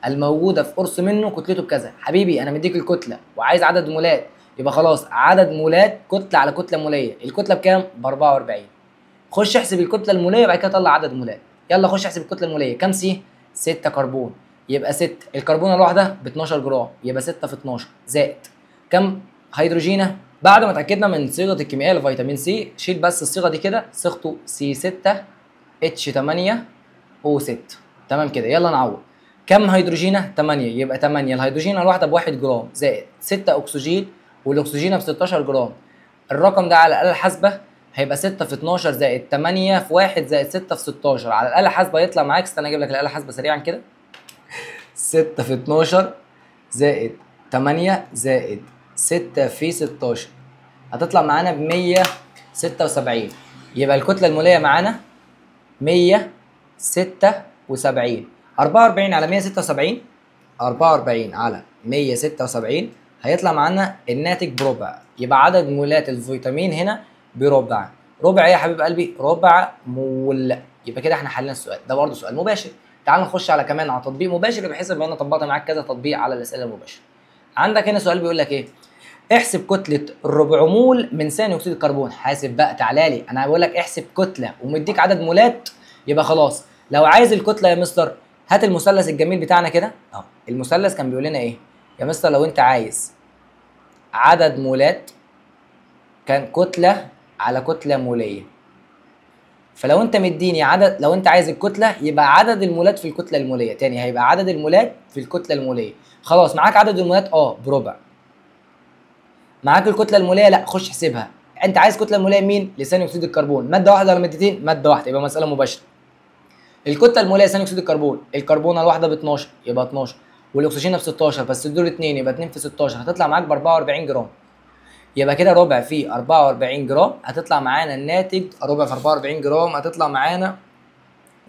الموجوده في قرص منه كتلته بكذا. حبيبي انا مديك الكتله وعايز عدد مولات، يبقى خلاص عدد مولات كتله على كتله موليه. الكتله بكام؟ ب 44. خش احسب الكتله الموليه وبعد كده طلع عدد مولات. يلا خش احسب الكتله الموليه. كام سي؟ 6 كربون. يبقى 6 الكربونه الواحده ب 12 جرام، يبقى 6 في 12 زائد كام هيدروجينه؟ بعد ما اتاكدنا من صيغه الكيميائيه لفيتامين سي، شيل بس الصيغه دي كده، صيغته سي 6 اتش 8 او 6. تمام كده. يلا نعوض. كم هيدروجينه؟ 8. يبقى 8 الهيدروجينه الواحده ب 1 جرام زائد 6 اكسجين، والاكسجينه ب 16 جرام. الرقم ده على الاله الحاسبه هيبقى 6 في 12 زائد 8 في 1 زائد 6 في 16. على الاله الحاسبه يطلع معاك، استنى اجيب لك الاله الحاسبه سريعا كده. 6 في 12 زائد 8 زائد 6 في 16 هتطلع معانا ب 176. يبقى الكتله الموليه معانا 176. 44 على 176، 44 على 176 هيطلع معانا الناتج بربع. يبقى عدد مولات الفيتامين هنا بربع. ربع ايه يا حبيب قلبي؟ ربع مول. يبقى كده احنا حلينا السؤال ده، برضه سؤال مباشر. تعال نخش على كمان على تطبيق مباشر، بحيث ان انا طبقت معاك كذا تطبيق على الاسئله المباشره. عندك هنا سؤال بيقول لك ايه؟ احسب كتله الربع مول من ثاني اكسيد الكربون. حاسب بقى، تعالى لي انا بقول لك احسب كتله ومديك عدد مولات. يبقى خلاص لو عايز الكتله يا مستر هات المثلث الجميل بتاعنا كده. المثلث كان بيقول لنا ايه يا مستر؟ لو انت عايز عدد مولات كان كتله على كتله موليه. فلو انت مديني عدد، لو انت عايز الكتله يبقى عدد المولات في الكتله الموليه. تاني هيبقى عدد المولات في الكتله الموليه. خلاص معاك عدد المولات بربع. معاك الكتله الموليه، لا خش احسبها. انت عايز كتله موليه مين؟ لثاني اكسيد الكربون. ماده واحده ولا مادتين؟ ماده واحده، يبقى مساله مباشره. الكتله الموليه ثاني اكسيد الكربون، الكربونه الواحده ب 12 يبقى 12، والاكسجين ب 16 بس دول 2 يبقى 2 في 16 هتطلع معاك ب 44 جرام. يبقى كده ربع في 44 جرام هتطلع معانا الناتج. ربع في 44 جرام هتطلع معانا،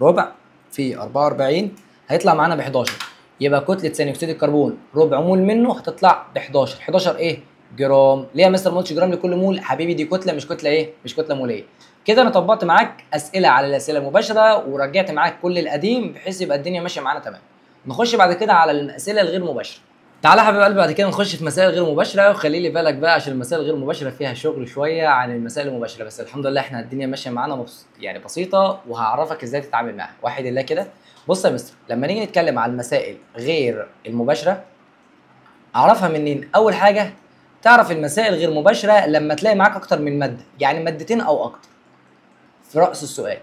ربع في 44 هيطلع معانا ب 11. يبقى كتله ثاني اكسيد الكربون ربع مول منه هتطلع ب 11. 11 ايه؟ جرام. ليه يا مستر ما قلتش جرام لكل مول؟ حبيبي دي كتله مش كتله ايه؟ مش كتله موليه. كده انا طبقت معاك اسئله على الاسئله المباشره ورجعت معاك كل القديم بحيث يبقى الدنيا ماشيه معانا تمام. نخش بعد كده على الاسئله الغير مباشره. تعالى يا حبيب قلبي بعد كده نخش في مسائل غير مباشره، وخلي لي بالك بقى عشان المسائل الغير مباشره فيها شغل شويه عن المسائل المباشره، بس الحمد لله احنا الدنيا ماشيه معانا يعني بسيطه، وهعرفك ازاي تتعامل معاها. واحد الله كده. بص يا مستر، لما نيجي نتكلم عن المسائل غير المباشره اعرفها منين؟ اول حاجه تعرف المسائل غير مباشره لما تلاقي معاك اكتر من ماده، يعني مادتين او اكتر في راس السؤال.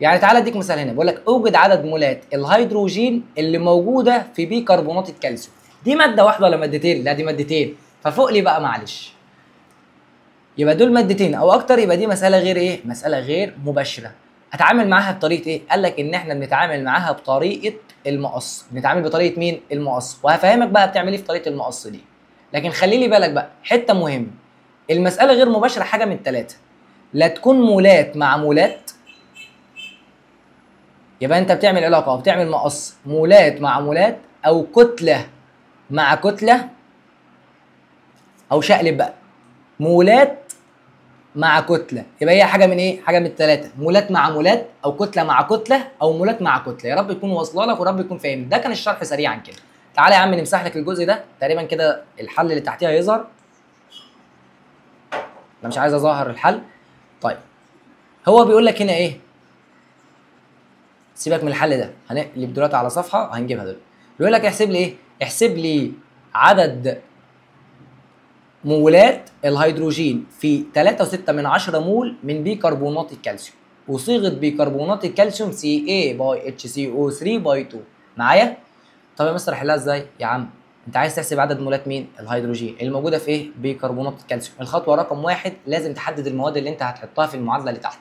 يعني تعالى اديك مثال هنا، بقول لك اوجد عدد مولات الهيدروجين اللي موجوده في بيكربونات الكالسيوم. دي ماده واحده ولا مادتين؟ لا دي مادتين. ففوق لي بقى معلش. يبقى دول مادتين او اكتر، يبقى دي مساله غير ايه؟ مساله غير مباشره. اتعامل معاها بطريقه ايه؟ قال لك ان احنا بنتعامل معاها بطريقه المقص. بنتعامل بطريقه مين؟ المقص. وهفهمك بقى بتعمل ايه في طريقه المقص دي. لكن خلي لي بالك بقى حته مهمه. المساله غير مباشره حاجه من ثلاثه: لا تكون مولات مع مولات، يبقى انت بتعمل علاقه او بتعمل مقص مولات مع مولات، او كتله مع كتله، او شقلب بقى مولات مع كتله. يبقى هي حاجه من ايه؟ حاجه من الثلاثه: مولات مع مولات، او كتله مع كتله، او مولات مع كتله. يا رب يكون واصله لك ورب يكون فاهم. ده كان الشرح سريعا كده. تعالى يا عم نمسح لك الجزء ده تقريبا كده، الحل اللي تحتيه هيظهر. انا مش عايز اظهر الحل. طيب هو بيقول لك هنا ايه؟ سيبك من الحل ده، هنقلب دلوقتي على صفحه هنجيبها دلوقتي. بيقول لك احسب لي ايه؟ احسب لي عدد مولات الهيدروجين في 3.6 مول من بيكربونات الكالسيوم، وصيغه بيكربونات الكالسيوم CaHCO3 باي 2. معايا؟ طب يا مستر احلها ازاي؟ يا عم انت عايز تحسب عدد مولات مين؟ الهيدروجين اللي موجوده في ايه؟ بيكربونات الكالسيوم. الخطوه رقم 1 لازم تحدد المواد اللي انت هتحطها في المعادله اللي تحت.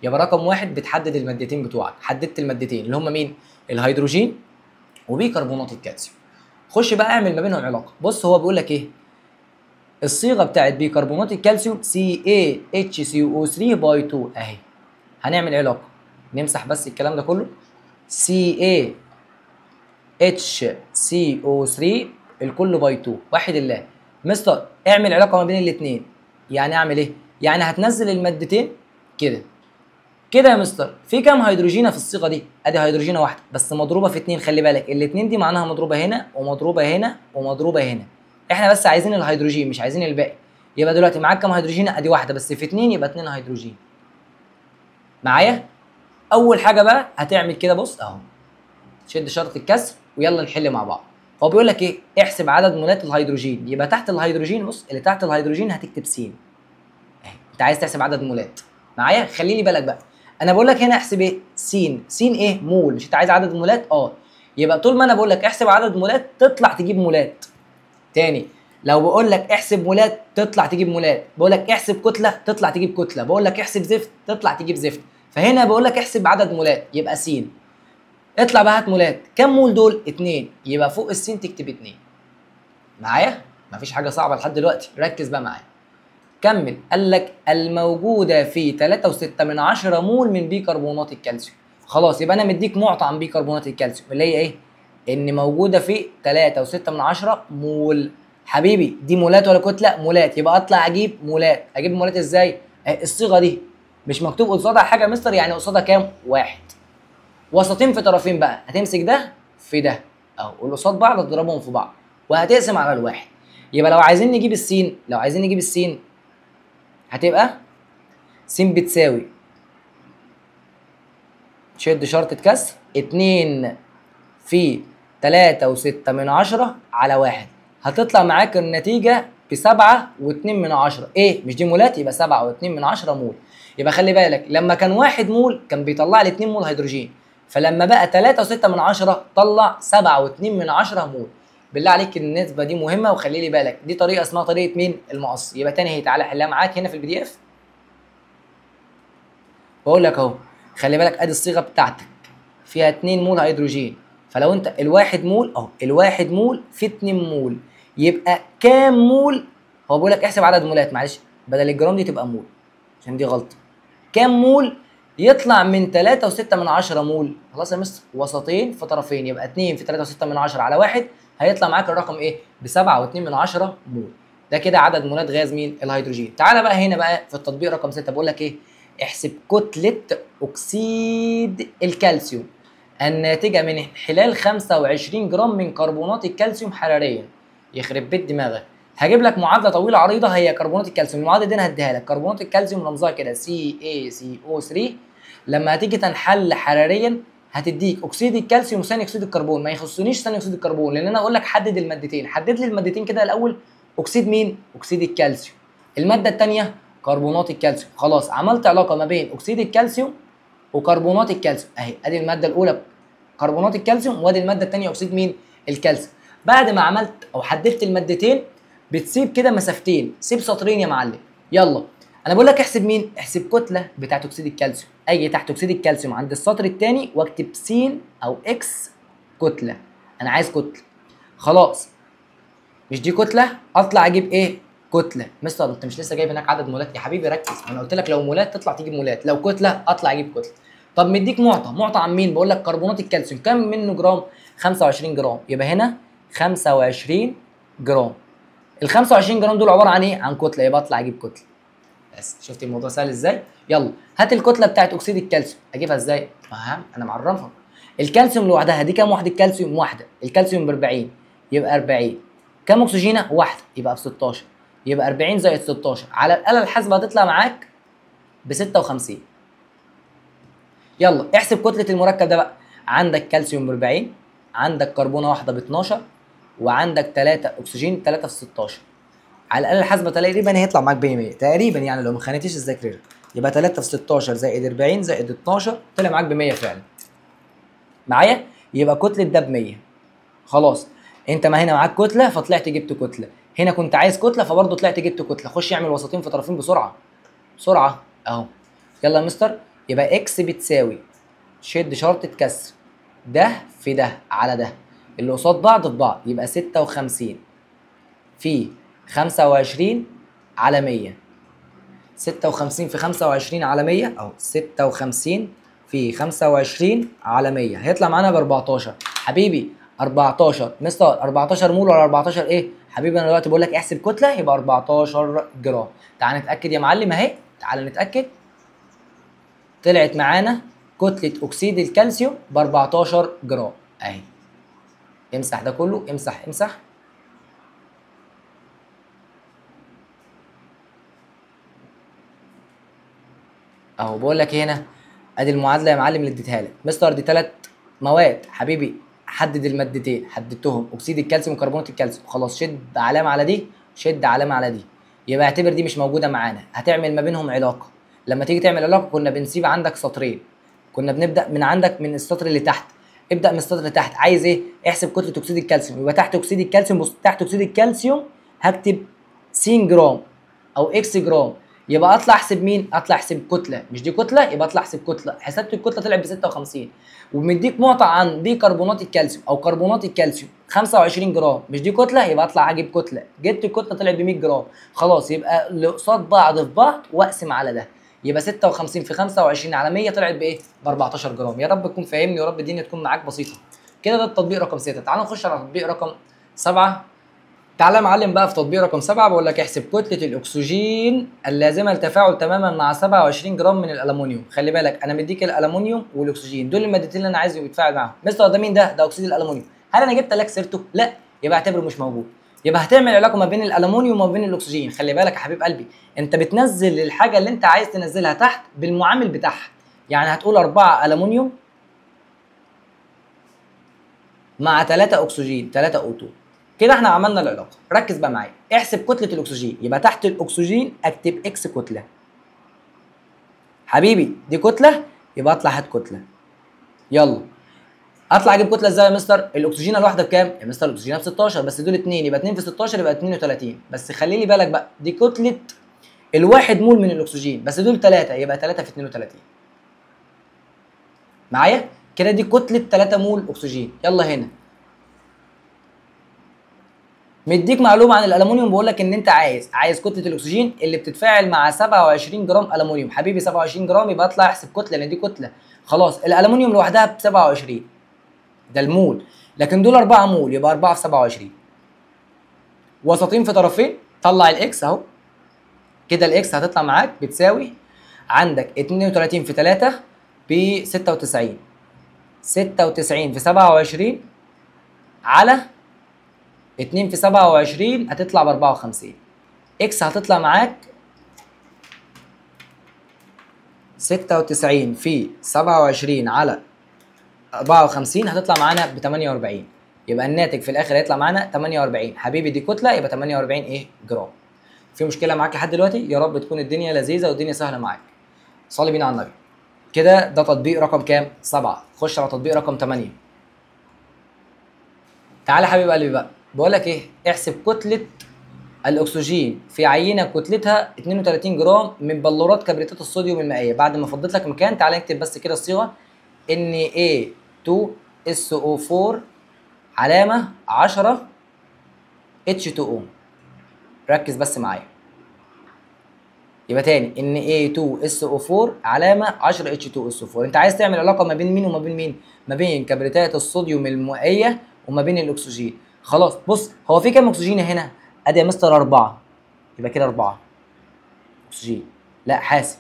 يبقى رقم 1 بتحدد المادتين بتوعك. حددت المادتين اللي هم مين؟ الهيدروجين وبيكربونات الكالسيوم. خش بقى اعمل ما بينهم علاقه. بص هو بيقول لك ايه؟ الصيغه بتاعت بيكربونات الكالسيوم CaHCO3 باي 2 اهي. هنعمل علاقه، نمسح بس الكلام ده كله. CaHCO3 الكل باي 2. واحد الله. مستر اعمل علاقه ما بين الاثنين. يعني اعمل ايه؟ يعني هتنزل المادتين كده كده يا مستر. في كام هيدروجينه في الصيغه دي؟ ادي هيدروجينه واحده بس مضروبه في 2. خلي بالك الاتنين دي معناها مضروبه هنا ومضروبه هنا ومضروبه هنا. احنا بس عايزين الهيدروجين مش عايزين الباقي. يبقى دلوقتي معاك كام هيدروجينه؟ ادي واحده بس في 2 يبقى 2 هيدروجين. معايا؟ اول حاجه بقى هتعمل كده، بص اهو، شد شرط الكسر ويلا نحل مع بعض. هو بيقول لك ايه؟ احسب عدد مولات الهيدروجين. يبقى تحت الهيدروجين، بص اللي تحت الهيدروجين هتكتب س. انت عايز تحسب عدد مولات. معايا؟ خلي لي بالك بقى، انا بقول لك هنا احسب ايه؟ س ايه؟ مول. مش انت عايز عدد مولات؟ يبقى طول ما انا بقول لك احسب عدد مولات تطلع تجيب مولات. تاني، لو بقول لك احسب مولات تطلع تجيب مولات، بقول لك احسب كتله تطلع تجيب كتله، بقول لك احسب زفت تطلع تجيب زفت. فهنا بقول لك احسب عدد مولات يبقى س. اطلع بقى هات مولات. كام مول دول؟ 2. يبقى فوق السين تكتب 2. معايا؟ مفيش حاجه صعبه لحد دلوقتي، ركز بقى معايا. كمل، قال لك الموجوده في 3.6 مول من بيكربونات الكالسيوم. خلاص يبقى انا مديك معطى عن بيكربونات الكالسيوم اللي هي ايه؟ ان موجوده في 3.6 مول. حبيبي دي مولات ولا كتله؟ مولات. يبقى اطلع اجيب مولات. اجيب مولات ازاي؟ الصيغه دي مش مكتوب قصادها حاجه يا مستر، يعني قصادها كام؟ 1. وسطين في طرفين بقى، هتمسك ده في ده اهو واللي قصاد بعض تضربهم في بعض وهتقسم على الواحد. يبقى لو عايزين نجيب السين، هتبقى س بتساوي، شد شرطة كسر، 2 في 3.6 على 1. هتطلع معاك النتيجة ب7.2. ايه؟ مش دي مولات؟ يبقى 7.2 مول. يبقى خلي بالك لما كان 1 مول كان بيطلع لي 2 مول هيدروجين، فلما بقى 3.6 طلع 7.2 مول. بالله عليك النسبة دي مهمة وخلي لي بالك، دي طريقة اسمها طريقة مين؟ المقص. يبقى تاني هي، تعالى حلها معاك هنا في الPDF. بقول لك اهو، خلي بالك ادي الصيغه بتاعتك فيها 2 مول هيدروجين، فلو انت الواحد مول اهو، الواحد مول في 2 مول يبقى كام مول؟ هو بيقول لك احسب عدد مولات، معلش بدل الجرام دي تبقى مول عشان دي غلطه. كام مول يطلع من 3.6 مول؟ خلاص يا مستر، وسطين في طرفين، يبقى 2 في 3.6 على 1 هيطلع معاك الرقم ايه؟ ب7.2 مول. ده كده عدد مولات غاز مين؟ الهيدروجين. تعالى بقى هنا بقى في التطبيق رقم 6 بقول لك ايه؟ احسب كتلة أكسيد الكالسيوم الناتجة من انحلال 25 جرام من كربونات الكالسيوم حراريا. يخرب بيت دماغك، هجيب لك معادلة طويلة عريضة هي كربونات الكالسيوم. المعادلة دي أنا هديها لك، كربونات الكالسيوم رمزها كده CaCO3. لما هتيجي تنحل حراريا هتديك أكسيد الكالسيوم وثاني أكسيد الكربون. ما يخصنيش ثاني أكسيد الكربون لأن أنا أقول لك حدد المادتين. حدد لي المادتين كده الأول. أكسيد مين؟ أكسيد الكالسيوم. المادة الثانية كربونات الكالسيوم. خلاص عملت علاقه ما بين اكسيد الكالسيوم وكربونات الكالسيوم اهي. ادي الماده الاولى كربونات الكالسيوم وادي الماده الثانيه اكسيد مين؟ الكالسيوم. بعد ما عملت او حددت المادتين بتسيب كده مسافتين، سيب سطرين يا معلم. يلا انا بقول لك احسب مين؟ احسب كتله بتاعت اكسيد الكالسيوم. اجي تحت اكسيد الكالسيوم عند السطر الثاني واكتب س او اكس كتله. انا عايز كتله. خلاص مش دي كتله، اطلع اجيب ايه؟ كتله. مستر انت مش لسه جايب هناك عدد مولات؟ يا حبيبي ركز، انا قلت لك لو مولات تطلع تجيب مولات، لو كتله اطلع اجيب كتله. طب مديك معطى عن مين؟ بقول لك كربونات الكالسيوم كام منه جرام؟ 25 جرام. يبقى هنا 25 جرام. ال 25 جرام دول عباره عن ايه؟ عن كتله، يبقى اطلع اجيب كتله. بس شفت الموضوع سهل ازاي؟ يلا هات الكتله بتاعت اكسيد الكالسيوم. اجيبها ازاي؟ فاهم؟ انا معرفها. الكالسيوم لوحدها دي كام وحده كالسيوم؟ واحده. الكالسيوم ب 40 يبقى 40. كام اكسجينه؟ واحده يبقى ب 16. يبقى 40 زائد 16 على الآلة الحاسبة هتطلع معاك ب 56. يلا احسب كتلة المركب ده بقى. عندك كالسيوم ب 40، عندك كربونة واحدة ب 12، وعندك 3 أكسجين 3 في 16. على الآلة الحاسبة تقريبا هيطلع معاك ب 100 تقريبا، يعني لو ما خانتيش الذاكرة. يبقى 3 في 16 زائد 40 زائد 12 طلع معاك ب 100 فعلا. معايا؟ يبقى كتلة ده ب 100. خلاص انت ما هنا معاك كتله فطلعت جبت كتله، هنا كنت عايز كتله فبرضه طلعت جبت كتله. خش اعمل وسطين في طرفين بسرعه بسرعه اهو. يلا يا مستر، يبقى اكس بتساوي، شد شرطه كسر، ده في ده على ده اللي قصاد بعض في بعض، يبقى 56 في 25 على 100. 56 في 25 على 100 اهو، 56 في 25 على 100 هيطلع معانا ب 14. حبيبي 14 مستر 14 مول ولا 14 ايه؟ حبيبي انا دلوقتي بقول لك احسب كتله يبقى 14 جرام. تعال نتاكد يا معلم اهي، تعال نتاكد. طلعت معانا كتله اكسيد الكالسيوم ب 14 جرام اهي. امسح ده كله، امسح امسح. اهو بقول لك هنا ادي المعادله يا معلم اللي اديتها لك. مستر دي 3 مواد حبيبي، حدد المادتين حددتهم، اكسيد الكالسيوم وكربونات الكالسيوم. خلاص شد علامه على دي، شد علامه على دي، يبقى اعتبر دي مش موجوده معانا. هتعمل ما بينهم علاقه. لما تيجي تعمل علاقه كنا بنسيب عندك سطرين، كنا بنبدا من عندك من السطر اللي تحت. ابدا من السطر اللي تحت. عايز ايه؟ احسب كتله اكسيد الكالسيوم. يبقى تحت اكسيد الكالسيوم، بص تحت اكسيد الكالسيوم هكتب س جرام او اكس جرام. يبقى اطلع احسب مين؟ اطلع احسب كتله. مش دي كتله يبقى اطلع احسب كتله. حسبت الكتله طلعت ب 56. ومديك معطى عن بيكربونات الكالسيوم او كربونات الكالسيوم 25 جرام. مش دي كتله يبقى اطلع اجيب كتله. جبت الكتله طلعت ب 100 جرام. خلاص يبقى اللي قصاد بعض في بعض واقسم على ده. يبقى 56 في 25 على 100 طلعت بايه؟ ب 14 جرام. يا رب تكون فاهمني ويا رب الدنيا تكون معاك بسيطه. كده ده التطبيق رقم 6. تعالوا نخش على تطبيق رقم 7. تعالى يا معلم بقى في تطبيق رقم 7 بقول لك احسب كتله الاكسجين اللازمه للتفاعل تماما مع 27 جرام من الالومنيوم. خلي بالك انا مديك الالومنيوم والاكسجين دول المادتين اللي انا عايزه يتفاعل معاهم. مستر ده مين ده؟ ده اكسيد الالومنيوم. هل انا جبت لك سيرته؟ لا، يبقى اعتبره مش موجود. يبقى هتعمل علاقه ما بين الالومنيوم وما بين الاكسجين. خلي بالك يا حبيب قلبي، انت بتنزل الحاجه اللي انت عايز تنزلها تحت بالمعامل بتاعها. يعني هتقول 4 الومنيوم مع 3 اكسجين 3 O2. كده احنا عملنا العلاقه. ركز بقى معايا، احسب كتله الاكسجين. يبقى تحت الاكسجين اكتب اكس كتله. حبيبي دي كتله يبقى اطلع هات كتله. يلا اطلع اجيب كتله ازاي يا مستر؟ الاكسجين الواحده بكام؟ يا مستر الاكسجين ب 16 بس دول 2 يبقى 2 في 16 يبقى 32. بس خلي لي بالك بقى دي كتله الواحد مول من الاكسجين بس دول 3 يبقى 3 في 32. معايا؟ كده دي كتله 3 مول اكسجين. يلا هنا مديك معلومه عن الالومنيوم. بقول لك ان انت عايز كتله الاكسجين اللي بتتفاعل مع 27 جرام الومنيوم. حبيبي 27 جرام يبقى اطلع احسب كتله لان دي كتله. خلاص الالومنيوم لوحدها ب 27 ده المول، لكن دول 4 مول يبقى 4 في 27. وسطين في طرفين، طلع الاكس اهو. كده الاكس هتطلع معاك بتساوي عندك 32 في 3 ب 96. 96 في 27 على 2 في 27 هتطلع ب 54. اكس هتطلع معاك 96 في 27 على 54 هتطلع معانا ب 48. يبقى الناتج في الاخر هيطلع معانا 48. حبيبي دي كتله يبقى 48 ايه جرام. في مشكله معاك لحد دلوقتي؟ يا رب تكون الدنيا لذيذه والدنيا سهله معاك. صلي بينا على النبي. كده ده تطبيق رقم كام؟ 7. خش على تطبيق رقم 8. تعالى حبيب قلبي بقى، بقول لك ايه؟ احسب كتله الاكسجين في عينه كتلتها 32 جرام من بلورات كبريتات الصوديوم المائيه. بعد ما فضيت لك مكان تعالى نكتب بس كده الصيغه Na2SO4 علامه 10 H2O. ركز بس معايا. يبقى تاني Na2SO4 علامه 10 H2SO4. انت عايز تعمل علاقه ما بين مين وما بين مين؟ ما بين كبريتات الصوديوم المائيه وما بين الاكسجين. خلاص بص، هو في كام اكسجين هنا؟ ادي يا مستر 4 يبقى كده 4 اكسجين. لا حاسب،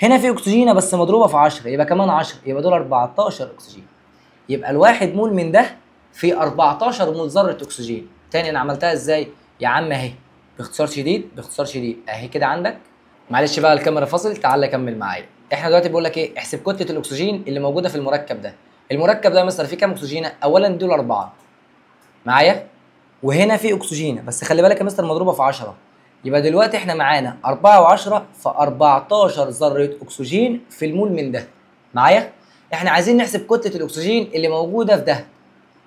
هنا في اكسجينه بس مضروبه في 10 يبقى كمان 10 يبقى دول 14 اكسجين. يبقى الواحد مول من ده في 14 مول ذره اكسجين. تاني انا عملتها ازاي؟ يا عم اهي باختصار شديد باختصار شديد اهي كده عندك. معلش بقى الكاميرا فصل، تعالى كمل معايا. احنا دلوقتي بقول لك ايه؟ احسب كتله الاكسجين اللي موجوده في المركب ده. المركب ده يا مستر فيه كام اكسجينه؟ اولا دول 4 معايا، وهنا في اكسجينه بس خلي بالك يا مستر مضروبه في 10. يبقى دلوقتي احنا معانا 4 و10 ف 14 ذره اكسجين في المول من ده. معايا؟ احنا عايزين نحسب كتله الاكسجين اللي موجوده في ده.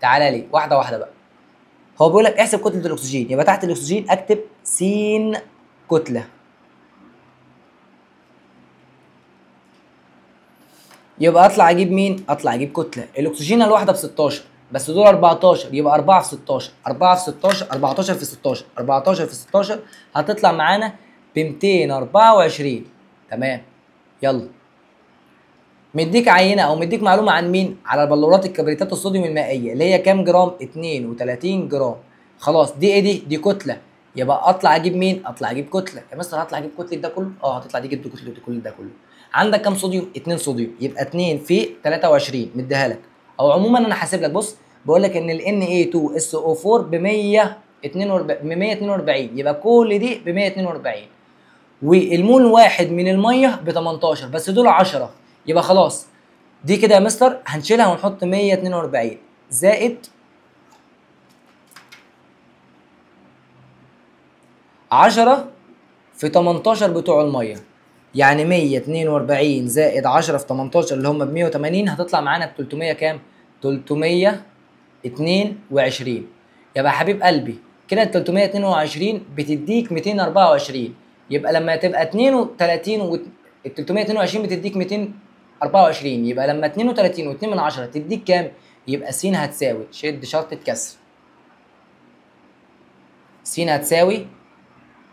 تعالى لي واحده واحده بقى. هو بيقول لك احسب كتله الاكسجين، يبقى تحت الاكسجين اكتب س كتله. يبقى اطلع اجيب مين؟ اطلع اجيب كتله. الاكسجين الواحده ب 16 بس دول 14 يبقى 4 في 16. 4 في 16 14 في 16 14 في 16 هتطلع معانا ب 224. تمام. يلا مديك عينه او مديك معلومه عن مين؟ على بلورات الكبريتات الصوديوم المائيه اللي هي كام جرام؟ 32 جرام. خلاص دي ايه؟ دي كتله. يبقى اطلع اجيب مين؟ اطلع اجيب كتله. يا مستر هطلع اجيب كتله ده كله؟ اه هتطلع تجيب كتله كل ده كله. عندك كام صوديوم؟ 2 صوديوم، يبقى 2 في 23 مديها لك. او عموما انا حاسب لك، بص بقول لك ان ال Na2SO4 ب 142 يبقى كل دي ب 142. والمول واحد من الميه ب 18 بس دول 10. يبقى خلاص دي كده يا مستر هنشيلها ونحط 142 زائد 10 في 18 بتوع الميه، يعني 142 زائد 10 في 18 اللي هم ب 180 هتطلع معانا ب 300 كام؟ 322. يبقى يا حبيب قلبي كده ال 322 بتديك 224. يبقى لما تبقى 32 ال 322 بتديك 224، يبقى لما 32 و2 من 10 تديك كام؟ يبقى س هتساوي، شد شرطة كسر، س هتساوي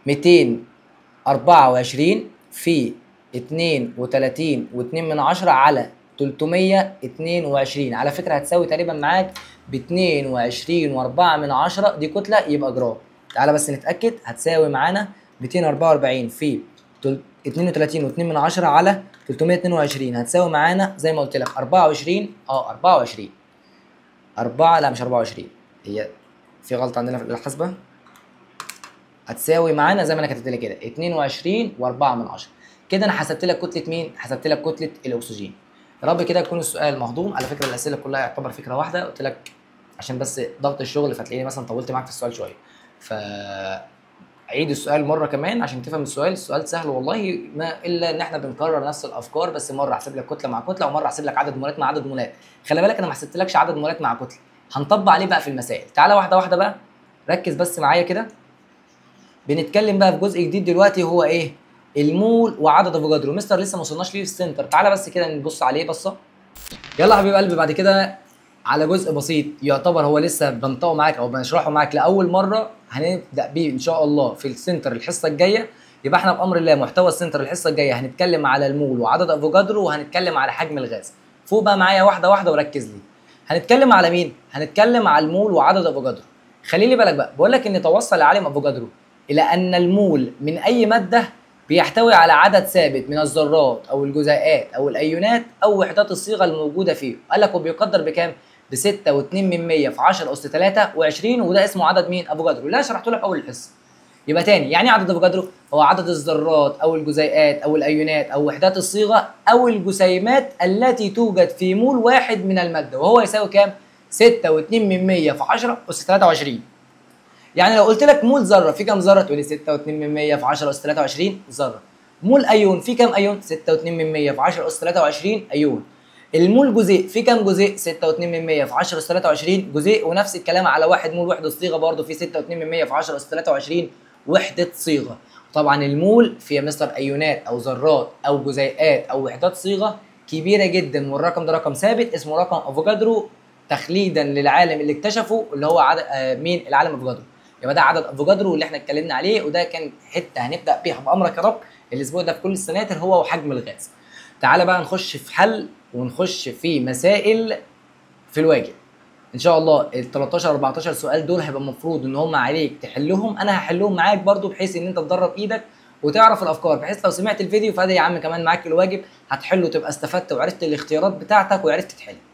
224 في 32 و2 من 10 على 322. على فكرة هتساوي تقريبا معاك ب 22 و4 من 10، دي كتلة يبقى جرام. تعالى بس نتأكد، هتساوي معانا 244 في 32 و2 من 10 على 322 هتساوي معانا زي ما قلت لك 24. 24 4 لا مش 24، هي في غلطة عندنا في الحاسبة. هتساوي معانا زي ما انا كتبت لك كده 22 و4 من 10. كده انا حسبت لك كتله مين؟ حسبت لك كتله الاكسجين. يا رب كده يكون السؤال مهضوم. على فكره الاسئله كلها يعتبر فكره واحده، قلت لك عشان بس ضغط الشغل فتلاقيني مثلا طولت معاك في السؤال شويه. ف عيد السؤال مره كمان عشان تفهم السؤال. السؤال سهل والله، ما الا ان احنا بنكرر نفس الافكار، بس مره احسب لك كتله مع كتله ومره احسب لك عدد مولات مع عدد مولات. خلي بالك انا ما حسبتلكش عدد مولات مع كتله، هنطبق عليه بقى في المسائل. تعالى واحده واحده بقى، ركز بس معايا كده. بنتكلم بقى في جزء جديد دلوقتي، هو ايه؟ المول وعدد افوجادرو. مستر لسه ما وصلناش ليه في السنتر، تعالى بس كده نبص عليه بصه. يلا يا حبيب قلبي بعد كده على جزء بسيط يعتبر هو لسه بنطقه معاك او بنشرحه معاك لاول مره، هنبدا بيه ان شاء الله في السنتر الحصه الجايه. يبقى احنا بامر الله محتوى السنتر الحصه الجايه هنتكلم على المول وعدد افوجادرو وهنتكلم على حجم الغاز. فوق بقى معايا واحده واحده وركز لي. هنتكلم على مين؟ هنتكلم على المول وعدد افوجادرو. خلي لي بالك بقى، بقول لك ان توصل عالم افوجادرو الى ان المول من اي ماده بيحتوي على عدد ثابت من الذرات او الجزيئات او الايونات او وحدات الصيغه الموجوده فيه. قال لك وبيقدر بكام؟ ب 6.2 في 10 اس 23، وده اسمه عدد مين؟ افوجادرو اللي انا شرحته لك اول الحصه. يبقى تاني، يعني عدد افوجادرو هو عدد الذرات او الجزيئات او الايونات او وحدات الصيغه او الجسيمات التي توجد في مول واحد من الماده، وهو يساوي كام؟ 6.2 في 10 اس 23. يعني لو قلت لك مول ذره في كام ذره؟ تقول لي 6.2 في 10 اس 23 ذره. مول ايون في كام ايون؟ 6.2 في 10 اس 23 ايون. المول جزيء في كام جزيء؟ 6.2 في 10 اس 23 جزيء. ونفس الكلام على واحد مول وحده صيغه برضه في 6.2 في 10 اس 23 وحده صيغه. طبعا المول في مستر ايونات او ذرات او جزيئات او وحدات صيغه كبيره جدا، والرقم ده رقم ثابت اسمه رقم افوجادرو تخليدا للعالم اللي اكتشفه اللي هو عدد مين؟ العالم افوجادرو. يبقى ده عدد افوجادرو اللي احنا اتكلمنا عليه، وده كان حته هنبدا بيها بامرك يا رب الاسبوع ده في كل السناتر، هو وحجم الغاز. تعالى بقى نخش في حل ونخش في مسائل في الواجب. ان شاء الله ال 13 14 سؤال دول هيبقى المفروض ان هم عليك تحلهم، انا هحلهم معاك برضو بحيث ان انت تدرب ايدك وتعرف الافكار، بحيث لو سمعت الفيديو فادي يا عم كمان معاك الواجب هتحله، تبقى استفدت وعرفت الاختيارات بتاعتك وعرفت تحل.